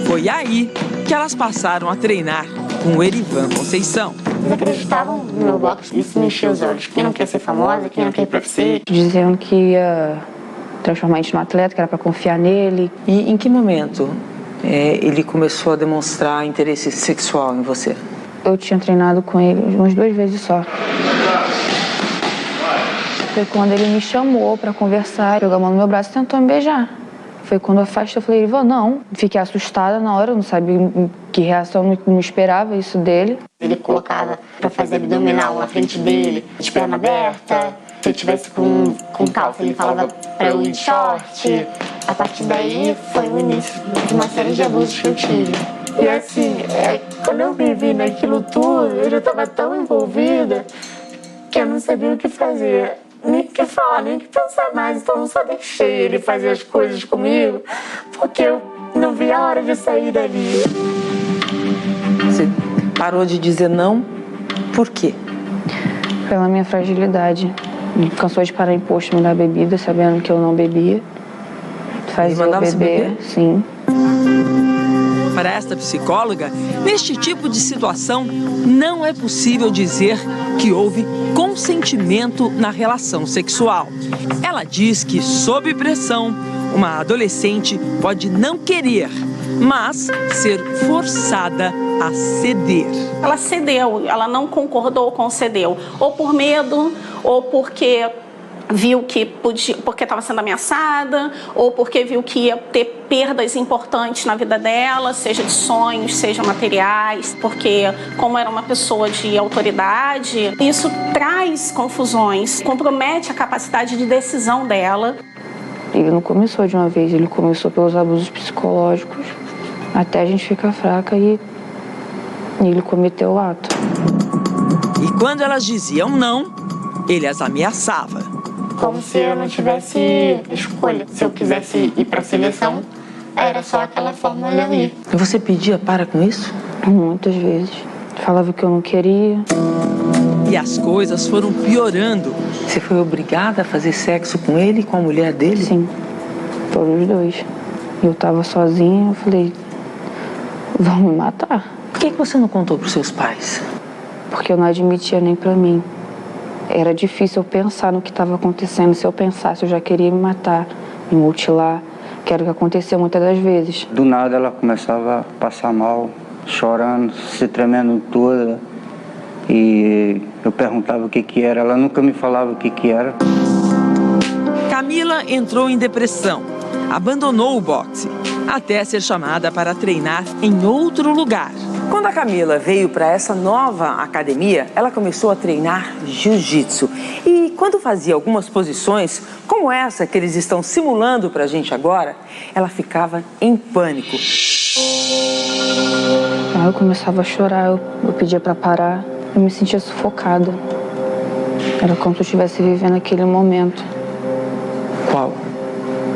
Foi aí que elas passaram a treinar com o Erivan Conceição. Eles acreditavam no meu boxe, isso me encheu os olhos. Quem não quer ser famosa, quem não quer ir pra UFC. Dizendo que ia transformar a gente num atleta, que era para confiar nele. E em que momento ele começou a demonstrar interesse sexual em você? Eu tinha treinado com ele umas 2 vezes só. Foi quando ele me chamou para conversar, pegou a mão no meu braço e tentou me beijar. Foi quando eu afastei, eu falei, não. Fiquei assustada na hora, eu não sabia que reação, não esperava isso dele. Ele colocava para fazer abdominal na frente dele, de perna aberta. Se eu tivesse com calça, ele falava para eu ir de short. A partir daí foi o início de uma série de abusos que eu tive. E assim, quando eu me vi naquilo tudo, eu já estava tão envolvida que eu não sabia o que fazer. Nem o que falar, nem o que pensar mais. Então eu só deixei ele fazer as coisas comigo, porque eu não vi a hora de sair dali. Você parou de dizer não? Por quê? Pela minha fragilidade. Cansou de parar em posto me dar bebida, sabendo que eu não bebia. Fazia eu beber, sim. Para esta psicóloga, neste tipo de situação, não é possível dizer que houve consentimento na relação sexual. Ela diz que, sob pressão, uma adolescente pode não querer, mas ser forçada a ceder. Ela cedeu, ela não concordou com cedeu, ou por medo, ou porque viu que podia, porque estava sendo ameaçada, ou porque viu que ia ter perdas importantes na vida dela, seja de sonhos, seja materiais, porque como era uma pessoa de autoridade, isso traz confusões, compromete a capacidade de decisão dela. Ele não começou de uma vez, ele começou pelos abusos psicológicos, até a gente ficar fraca e ele cometeu o ato. E quando elas diziam não, ele as ameaçava. Como se eu não tivesse escolha. Se eu quisesse ir para a seleção, era só aquela fórmula eu ir. E você pedia para com isso? Muitas vezes. Falava que eu não queria. E as coisas foram piorando. Você foi obrigada a fazer sexo com ele e com a mulher dele? Sim, todos os dois. Eu estava sozinha, eu falei, vão me matar. Por que você não contou para os seus pais? Porque eu não admitia nem para mim. Era difícil eu pensar no que estava acontecendo. Se eu pensasse, eu já queria me matar, me mutilar, que era o que aconteceu muitas das vezes. Do nada ela começava a passar mal, chorando, se tremendo toda. E eu perguntava o que era, ela nunca me falava o que era. Camila entrou em depressão, abandonou o boxe, até ser chamada para treinar em outro lugar. Quando a Camila veio para essa nova academia, ela começou a treinar jiu-jitsu. E quando fazia algumas posições, como essa que eles estão simulando para a gente agora, ela ficava em pânico. Aí eu começava a chorar, eu pedia para parar. Eu me sentia sufocada. Era como se eu estivesse vivendo aquele momento. Qual?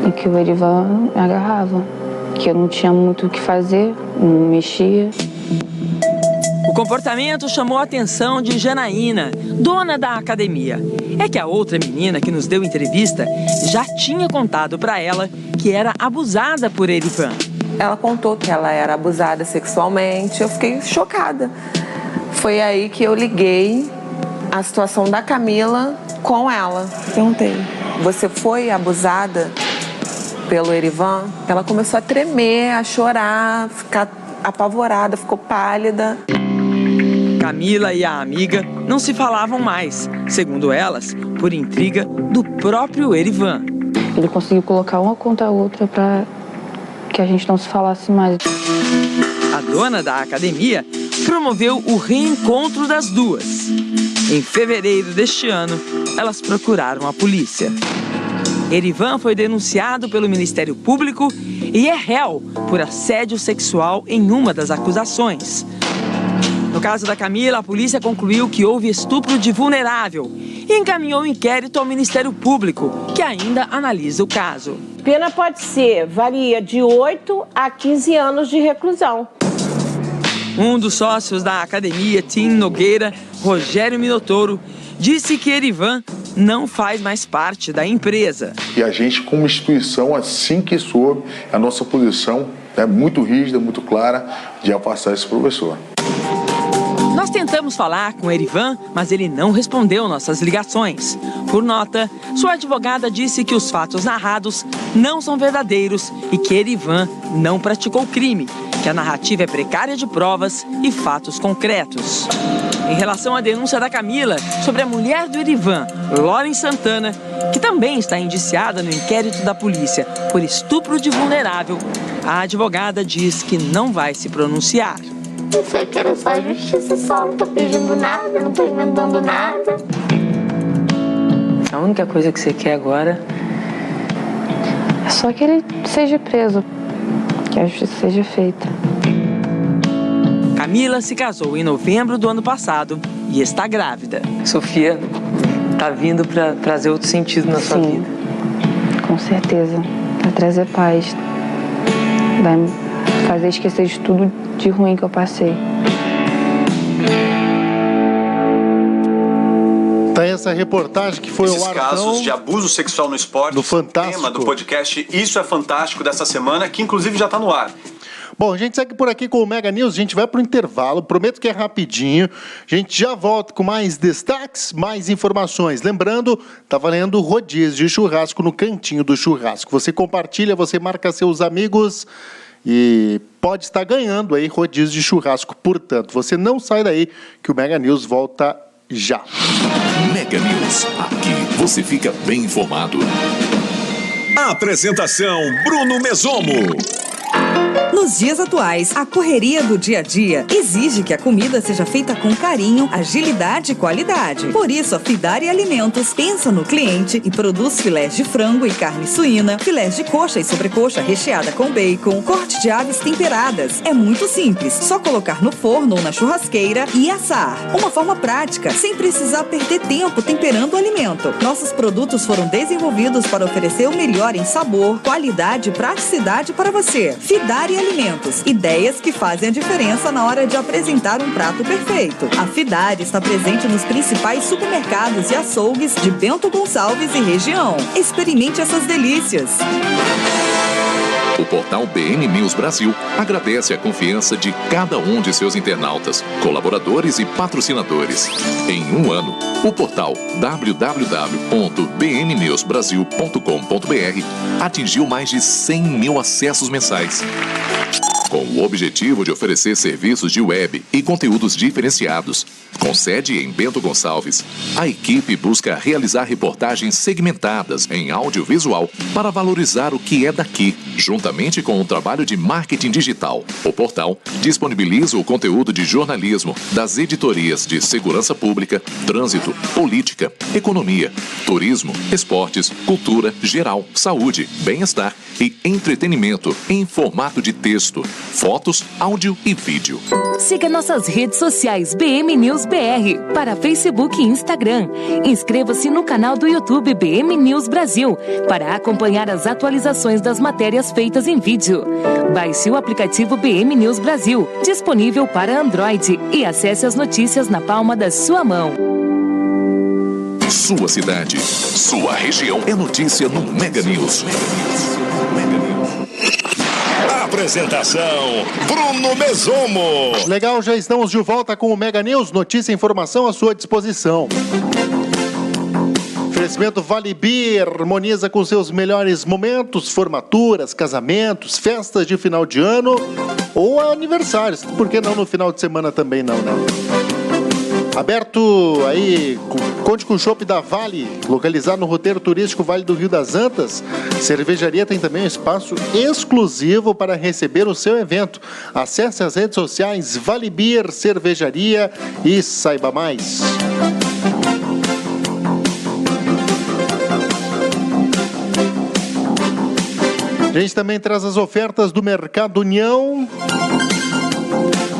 Em que o Erivan me agarrava. Que eu não tinha muito o que fazer, não mexia. O comportamento chamou a atenção de Janaína, dona da academia. É que a outra menina que nos deu entrevista já tinha contado para ela que era abusada por Erivan. Ela contou que ela era abusada sexualmente. Eu fiquei chocada. Foi aí que eu liguei a situação da Camila com ela. Perguntei, você foi abusada pelo Erivan? Ela começou a tremer, a chorar, ficar apavorada, ficou pálida. Camila e a amiga não se falavam mais, segundo elas, por intriga do próprio Erivan. Ele conseguiu colocar uma contra a outra para que a gente não se falasse mais. A dona da academia promoveu o reencontro das duas. Em fevereiro deste ano, elas procuraram a polícia. Erivan foi denunciado pelo Ministério Público e é réu por assédio sexual em uma das acusações. No caso da Camila, a polícia concluiu que houve estupro de vulnerável e encaminhou o inquérito ao Ministério Público, que ainda analisa o caso. Pena pode ser, varia de 8 a 15 anos de reclusão. Um dos sócios da academia, Tim Nogueira, Rogério Minotouro, disse que Erivan não faz mais parte da empresa. E a gente, como instituição, assim que soube, a nossa posição é muito rígida, muito clara de afastar esse professor. Nós tentamos falar com Erivan, mas ele não respondeu nossas ligações. Por nota, sua advogada disse que os fatos narrados não são verdadeiros e que Erivan não praticou crime, que a narrativa é precária de provas e fatos concretos. Em relação à denúncia da Camila sobre a mulher do Erivan, Lauren Santana, que também está indiciada no inquérito da polícia por estupro de vulnerável, a advogada diz que não vai se pronunciar. Eu sei que era só justiça, só não tô pedindo nada, não tô emendando nada. A única coisa que você quer agora é só que ele seja preso, que a justiça seja feita. Camila se casou em novembro do ano passado e está grávida. Sofia tá vindo para trazer outro sentido na sua vida. Com certeza. Vai trazer paz. Vai me fazer esquecer de tudo de ruim que eu passei. Tá essa reportagem que foi Esses ao ar casos de abuso sexual no esporte, do Fantástico. Tema do podcast Isso é Fantástico dessa semana, que inclusive já está no ar. Bom, a gente segue por aqui com o Mega News, a gente vai para o intervalo, prometo que é rapidinho, a gente já volta com mais destaques, mais informações. Lembrando, tá valendo rodízio de churrasco no Cantinho do Churrasco. Você compartilha, você marca seus amigos e pode estar ganhando aí rodízio de churrasco. Portanto, você não sai daí que o Mega News volta já. Mega News, aqui você fica bem informado. Apresentação Bruno Mesomo. Nos dias atuais, a correria do dia a dia exige que a comida seja feita com carinho, agilidade e qualidade. Por isso, a Fidari Alimentos pensa no cliente e produz filés de frango e carne suína, filés de coxa e sobrecoxa recheada com bacon, corte de aves temperadas. É muito simples, só colocar no forno ou na churrasqueira e assar. Uma forma prática, sem precisar perder tempo temperando o alimento. Nossos produtos foram desenvolvidos para oferecer o melhor em sabor, qualidade e praticidade para você. Fidari Alimentos, ideias que fazem a diferença na hora de apresentar um prato perfeito. A Fidari está presente nos principais supermercados e açougues de Bento Gonçalves e região. Experimente essas delícias. O portal BN News Brasil agradece a confiança de cada um de seus internautas, colaboradores e patrocinadores. Em um ano, o portal www.bnnewsbrasil.com.br atingiu mais de 100 mil acessos mensais. Com o objetivo de oferecer serviços de web e conteúdos diferenciados, com sede em Bento Gonçalves, a equipe busca realizar reportagens segmentadas em audiovisual para valorizar o que é daqui, juntamente com o trabalho de marketing digital. O portal disponibiliza o conteúdo de jornalismo das editorias de segurança pública, trânsito, política, economia, turismo, esportes, cultura, geral, saúde, bem-estar e entretenimento em formato de texto, fotos, áudio e vídeo. Siga nossas redes sociais BM News BR para Facebook e Instagram. Inscreva-se no canal do YouTube BM News Brasil para acompanhar as atualizações das matérias feitas em vídeo. Baixe o aplicativo BM News Brasil, disponível para Android, e acesse as notícias na palma da sua mão. Sua cidade, sua região é notícia no Mega News. Apresentação: Bruno Mesomo. Legal, já estamos de volta com o Mega News. Notícia e informação à sua disposição. Oferecimento Vale Beer harmoniza com seus melhores momentos, formaturas, casamentos, festas de final de ano ou aniversários. Por que não no final de semana também não, né? Aberto aí, conte com o Chopp da Vale, localizado no roteiro turístico Vale do Rio das Antas. Cervejaria tem também um espaço exclusivo para receber o seu evento. Acesse as redes sociais Vale Beer Cervejaria e saiba mais. A gente também traz as ofertas do Mercado União.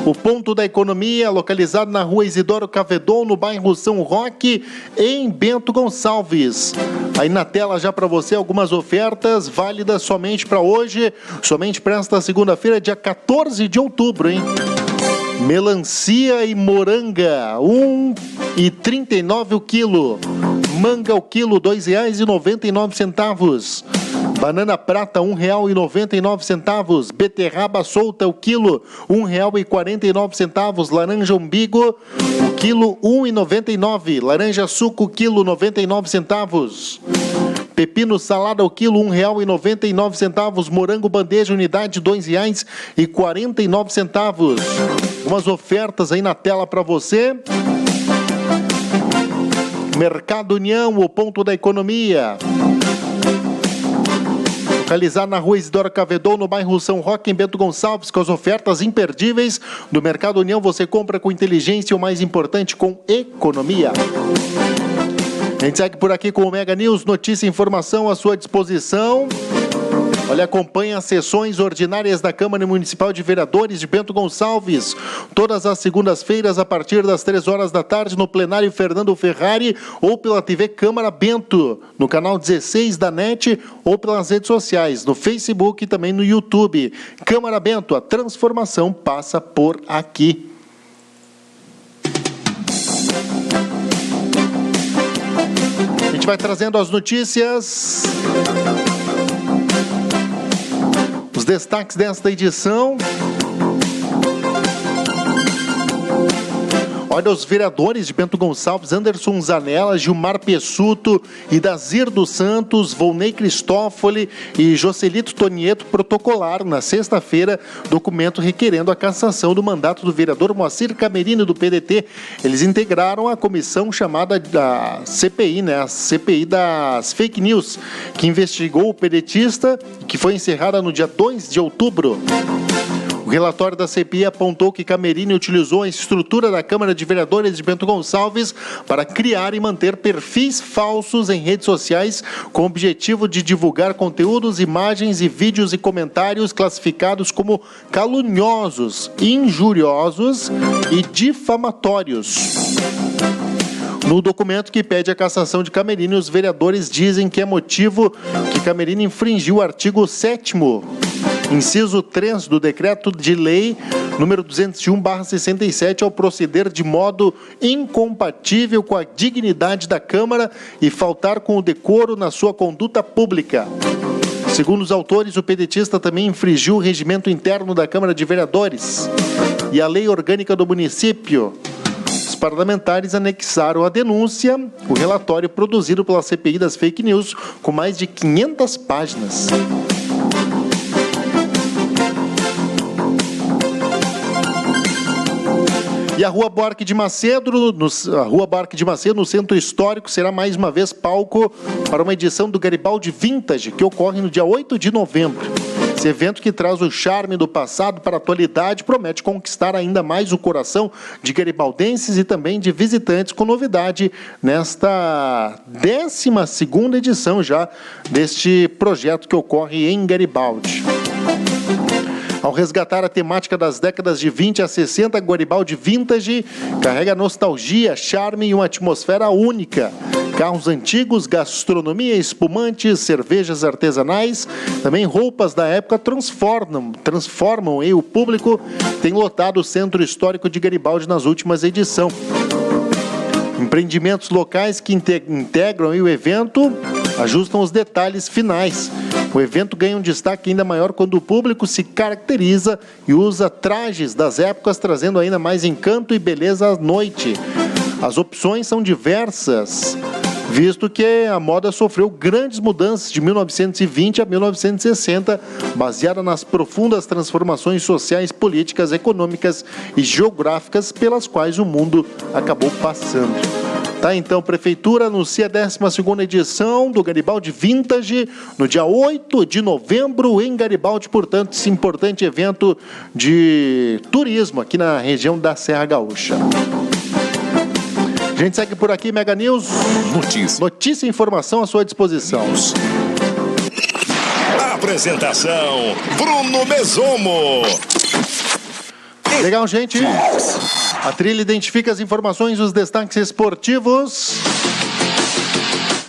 O ponto da economia, localizado na rua Isidoro Cavedon, no bairro São Roque, em Bento Gonçalves. Aí na tela já para você algumas ofertas válidas somente para hoje, somente para esta segunda-feira, dia 14 de outubro, hein? Melancia e moranga, R$1,39 o quilo. Manga o quilo, R$2,99. Banana prata, R$1,99. Beterraba solta, o quilo, R$1,49. Laranja umbigo, o quilo, R$1,99. Laranja suco, o quilo, 99 centavos. Pepino salada, o quilo, R$1,99. Morango bandeja, unidade, R$2,49. Umas ofertas aí na tela para você. Mercado União, o ponto da economia. Localizado na rua Isidoro Cavedon, no bairro São Roque, em Bento Gonçalves, com as ofertas imperdíveis do Mercado União. Você compra com inteligência e, o mais importante, com economia. A gente segue por aqui com o Mega News, notícia e informação à sua disposição. Olha, acompanhe as sessões ordinárias da Câmara Municipal de Vereadores de Bento Gonçalves, todas as segundas-feiras, a partir das 3 horas da tarde, no plenário Fernando Ferrari, ou pela TV Câmara Bento, no canal 16 da NET, ou pelas redes sociais, no Facebook e também no YouTube. Câmara Bento, a transformação passa por aqui. A gente vai trazendo as notícias, os destaques desta edição. Olha, os vereadores de Bento Gonçalves, Anderson Zanella, Gilmar Pessuto e Dazir dos Santos, Volney Cristófoli e Joselito Tonieto protocolaram na sexta-feira documento requerendo a cassação do mandato do vereador Moacir Camerini do PDT. Eles integraram a comissão chamada da CPI, né? A CPI das fake news, que investigou o pedetista, que foi encerrada no dia 2 de outubro. O relatório da CPI apontou que Camerini utilizou a estrutura da Câmara de Vereadores de Bento Gonçalves para criar e manter perfis falsos em redes sociais com o objetivo de divulgar conteúdos, imagens e vídeos e comentários classificados como caluniosos, injuriosos e difamatórios. No documento que pede a cassação de Camerini, os vereadores dizem que é motivo que Camerini infringiu o artigo 7º, inciso 3 do decreto de lei número 201/67 ao proceder de modo incompatível com a dignidade da Câmara e faltar com o decoro na sua conduta pública. Segundo os autores, o pedetista também infringiu o regimento interno da Câmara de Vereadores e a lei orgânica do município. Os parlamentares anexaram à denúncia o relatório produzido pela CPI das fake news, com mais de 500 páginas. E a Rua Buarque de Macedo, no Centro Histórico, será mais uma vez palco para uma edição do Garibaldi Vintage, que ocorre no dia 8 de novembro. Esse evento, que traz o charme do passado para a atualidade, promete conquistar ainda mais o coração de garibaldenses e também de visitantes, com novidade nesta 12ª edição já deste projeto que ocorre em Garibaldi. Ao resgatar a temática das décadas de 20 a 60, Garibaldi Vintage carrega nostalgia, charme e uma atmosfera única. Carros antigos, gastronomia, espumantes, cervejas artesanais, também roupas da época transformam e o público tem lotado o Centro Histórico de Garibaldi nas últimas edições. Empreendimentos locais que integram o evento ajustam os detalhes finais. O evento ganha um destaque ainda maior quando o público se caracteriza e usa trajes das épocas, trazendo ainda mais encanto e beleza à noite. As opções são diversas, visto que a moda sofreu grandes mudanças de 1920 a 1960, baseada nas profundas transformações sociais, políticas, econômicas e geográficas pelas quais o mundo acabou passando. Tá, então, Prefeitura anuncia a 12ª edição do Garibaldi Vintage no dia 8 de novembro em Garibaldi, portanto, esse importante evento de turismo aqui na região da Serra Gaúcha. A gente segue por aqui, Mega News. Notícia e informação à sua disposição. Apresentação, Bruno Mesomo. Legal, gente. A trilha identifica as informações dos destaques esportivos.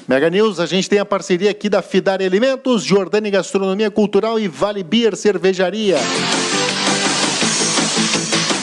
Mega News, a gente tem a parceria aqui da Fidari Alimentos, Jordani Gastronomia Cultural e Vale Beer Cervejaria.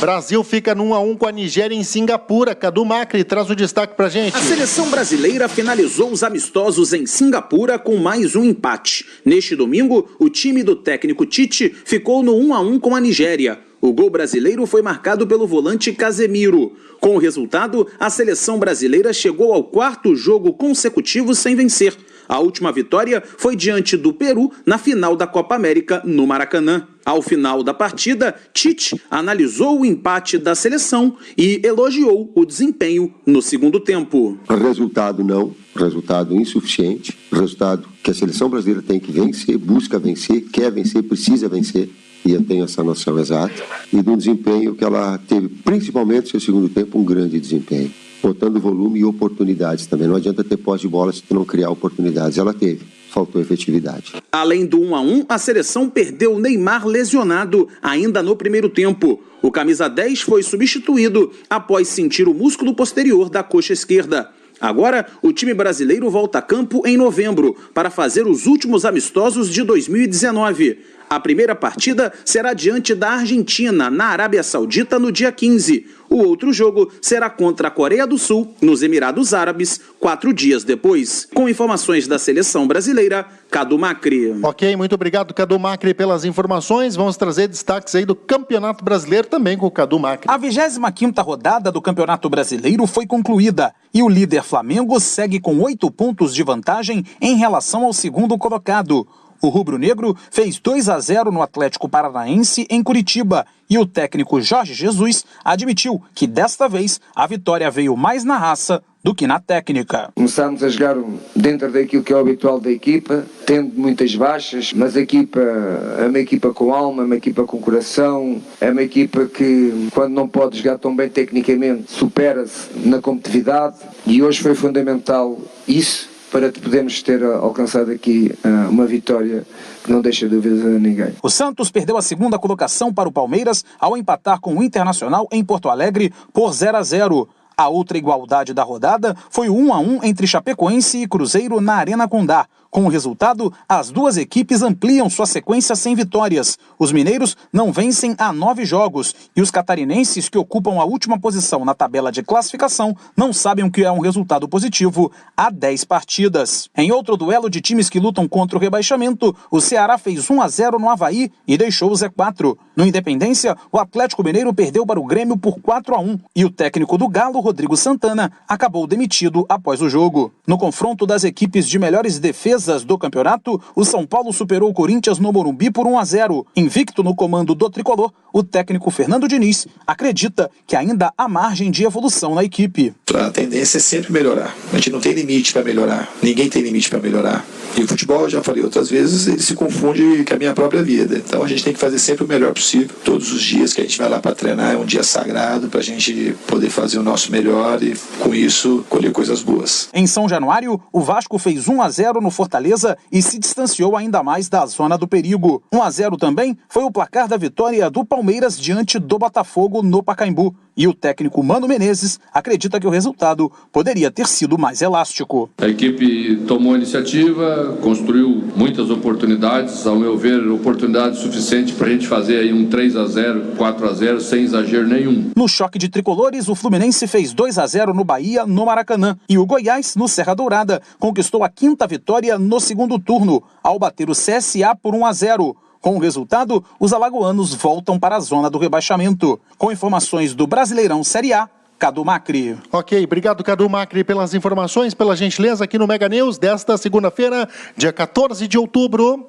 Brasil fica no 1-1 com a Nigéria em Singapura. Cadu Macri traz o destaque pra gente. A seleção brasileira finalizou os amistosos em Singapura com mais um empate. Neste domingo, o time do técnico Tite ficou no 1-1 com a Nigéria. O gol brasileiro foi marcado pelo volante Casemiro. Com o resultado, a seleção brasileira chegou ao 4º jogo consecutivo sem vencer. A última vitória foi diante do Peru na final da Copa América no Maracanã. Ao final da partida, Tite analisou o empate da seleção e elogiou o desempenho no segundo tempo. Resultado insuficiente, resultado que a seleção brasileira tem que vencer, busca vencer, quer vencer, precisa vencer. E eu tenho essa noção exata. E do desempenho que ela teve, principalmente no seu segundo tempo, um grande desempenho. Botando volume e oportunidades também. Não adianta ter posse de bola se tu não criar oportunidades. Ela teve. Faltou efetividade. Além do 1-1, a seleção perdeu Neymar lesionado ainda no primeiro tempo. O camisa 10 foi substituído após sentir o músculo posterior da coxa esquerda. Agora, o time brasileiro volta a campo em novembro para fazer os últimos amistosos de 2019. A primeira partida será diante da Argentina, na Arábia Saudita, no dia 15. O outro jogo será contra a Coreia do Sul, nos Emirados Árabes, 4 dias depois. Com informações da seleção brasileira, Cadu Macri. Ok, muito obrigado, Cadu Macri, pelas informações. Vamos trazer destaques aí do Campeonato Brasileiro também com o Cadu Macri. A 25ª rodada do Campeonato Brasileiro foi concluída e o líder Flamengo segue com 8 pontos de vantagem em relação ao segundo colocado. O rubro-negro fez 2-0 no Atlético Paranaense em Curitiba e o técnico Jorge Jesus admitiu que desta vez a vitória veio mais na raça do que na técnica. Começámos a jogar dentro daquilo que é o habitual da equipa, tendo muitas baixas, mas a equipa é uma equipa com alma, é uma equipa com coração, é uma equipa que, quando não pode jogar tão bem tecnicamente, supera-se na competitividade, e hoje foi fundamental isso para podermos ter alcançado aqui uma vitória que não deixa dúvidas a ninguém. O Santos perdeu a segunda colocação para o Palmeiras ao empatar com o Internacional em Porto Alegre por 0-0. A outra igualdade da rodada foi o 1-1 entre Chapecoense e Cruzeiro na Arena Condá. Com o resultado, as duas equipes ampliam sua sequência sem vitórias. Os mineiros não vencem há 9 jogos e os catarinenses, que ocupam a última posição na tabela de classificação, não sabem o que é um resultado positivo há 10 partidas. Em outro duelo de times que lutam contra o rebaixamento, o Ceará fez 1-0 no Avaí e deixou o Z4. No Independência, o Atlético Mineiro perdeu para o Grêmio por 4-1 e o técnico do Galo, Rodrigo Santana, acabou demitido após o jogo. No confronto das equipes de melhores defesas do campeonato, o São Paulo superou o Corinthians no Morumbi por 1-0. Invicto no comando do tricolor, o técnico Fernando Diniz acredita que ainda há margem de evolução na equipe. A tendência é sempre melhorar. A gente não tem limite para melhorar. Ninguém tem limite para melhorar. E o futebol, eu já falei outras vezes, ele se confunde com a minha própria vida. Então a gente tem que fazer sempre o melhor possível. Todos os dias que a gente vai lá para treinar é um dia sagrado para a gente poder fazer o nosso melhor e, com isso, colher coisas boas. Em São Januário, o Vasco fez 1-0 no Fortaleza e se distanciou ainda mais da zona do perigo. 1-0 também foi o placar da vitória do Palmeiras diante do Botafogo no Pacaembu. E o técnico Mano Menezes acredita que o resultado poderia ter sido mais elástico. A equipe tomou a iniciativa, construiu muitas oportunidades, ao meu ver, oportunidade suficiente para a gente fazer aí um 3-0, 4-0, sem exagero nenhum. No choque de tricolores, o Fluminense fez 2-0 no Bahia, no Maracanã. E o Goiás, no Serra Dourada, conquistou a 5ª vitória no segundo turno, ao bater o CSA por 1-0. Com o resultado, os alagoanos voltam para a zona do rebaixamento. Com informações do Brasileirão Série A, Cadu Macri. Ok, obrigado Cadu Macri pelas informações, pela gentileza aqui no Mega News desta segunda-feira, dia 14 de outubro.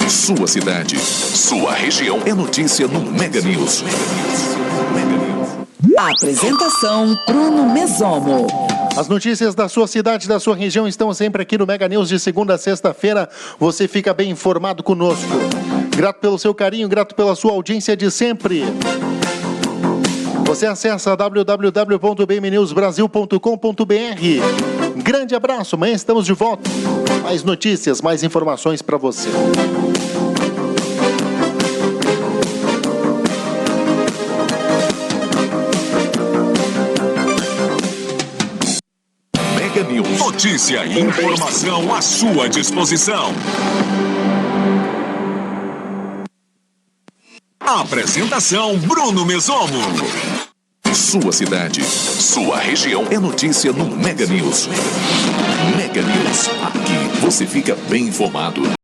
Sua cidade, sua região é notícia no Mega News. Apresentação Bruno Mesomo. As notícias da sua cidade, da sua região estão sempre aqui no Mega News de segunda a sexta-feira. Você fica bem informado conosco. Grato pelo seu carinho, grato pela sua audiência de sempre. Você acessa www.bmnewsbrasil.com.br. Grande abraço, amanhã estamos de volta. Mais notícias, mais informações para você. Mega News. Notícia e informação à sua disposição. Apresentação Bruno Mesomo. Sua cidade, sua região é notícia no Mega News. Mega News. Aqui você fica bem informado.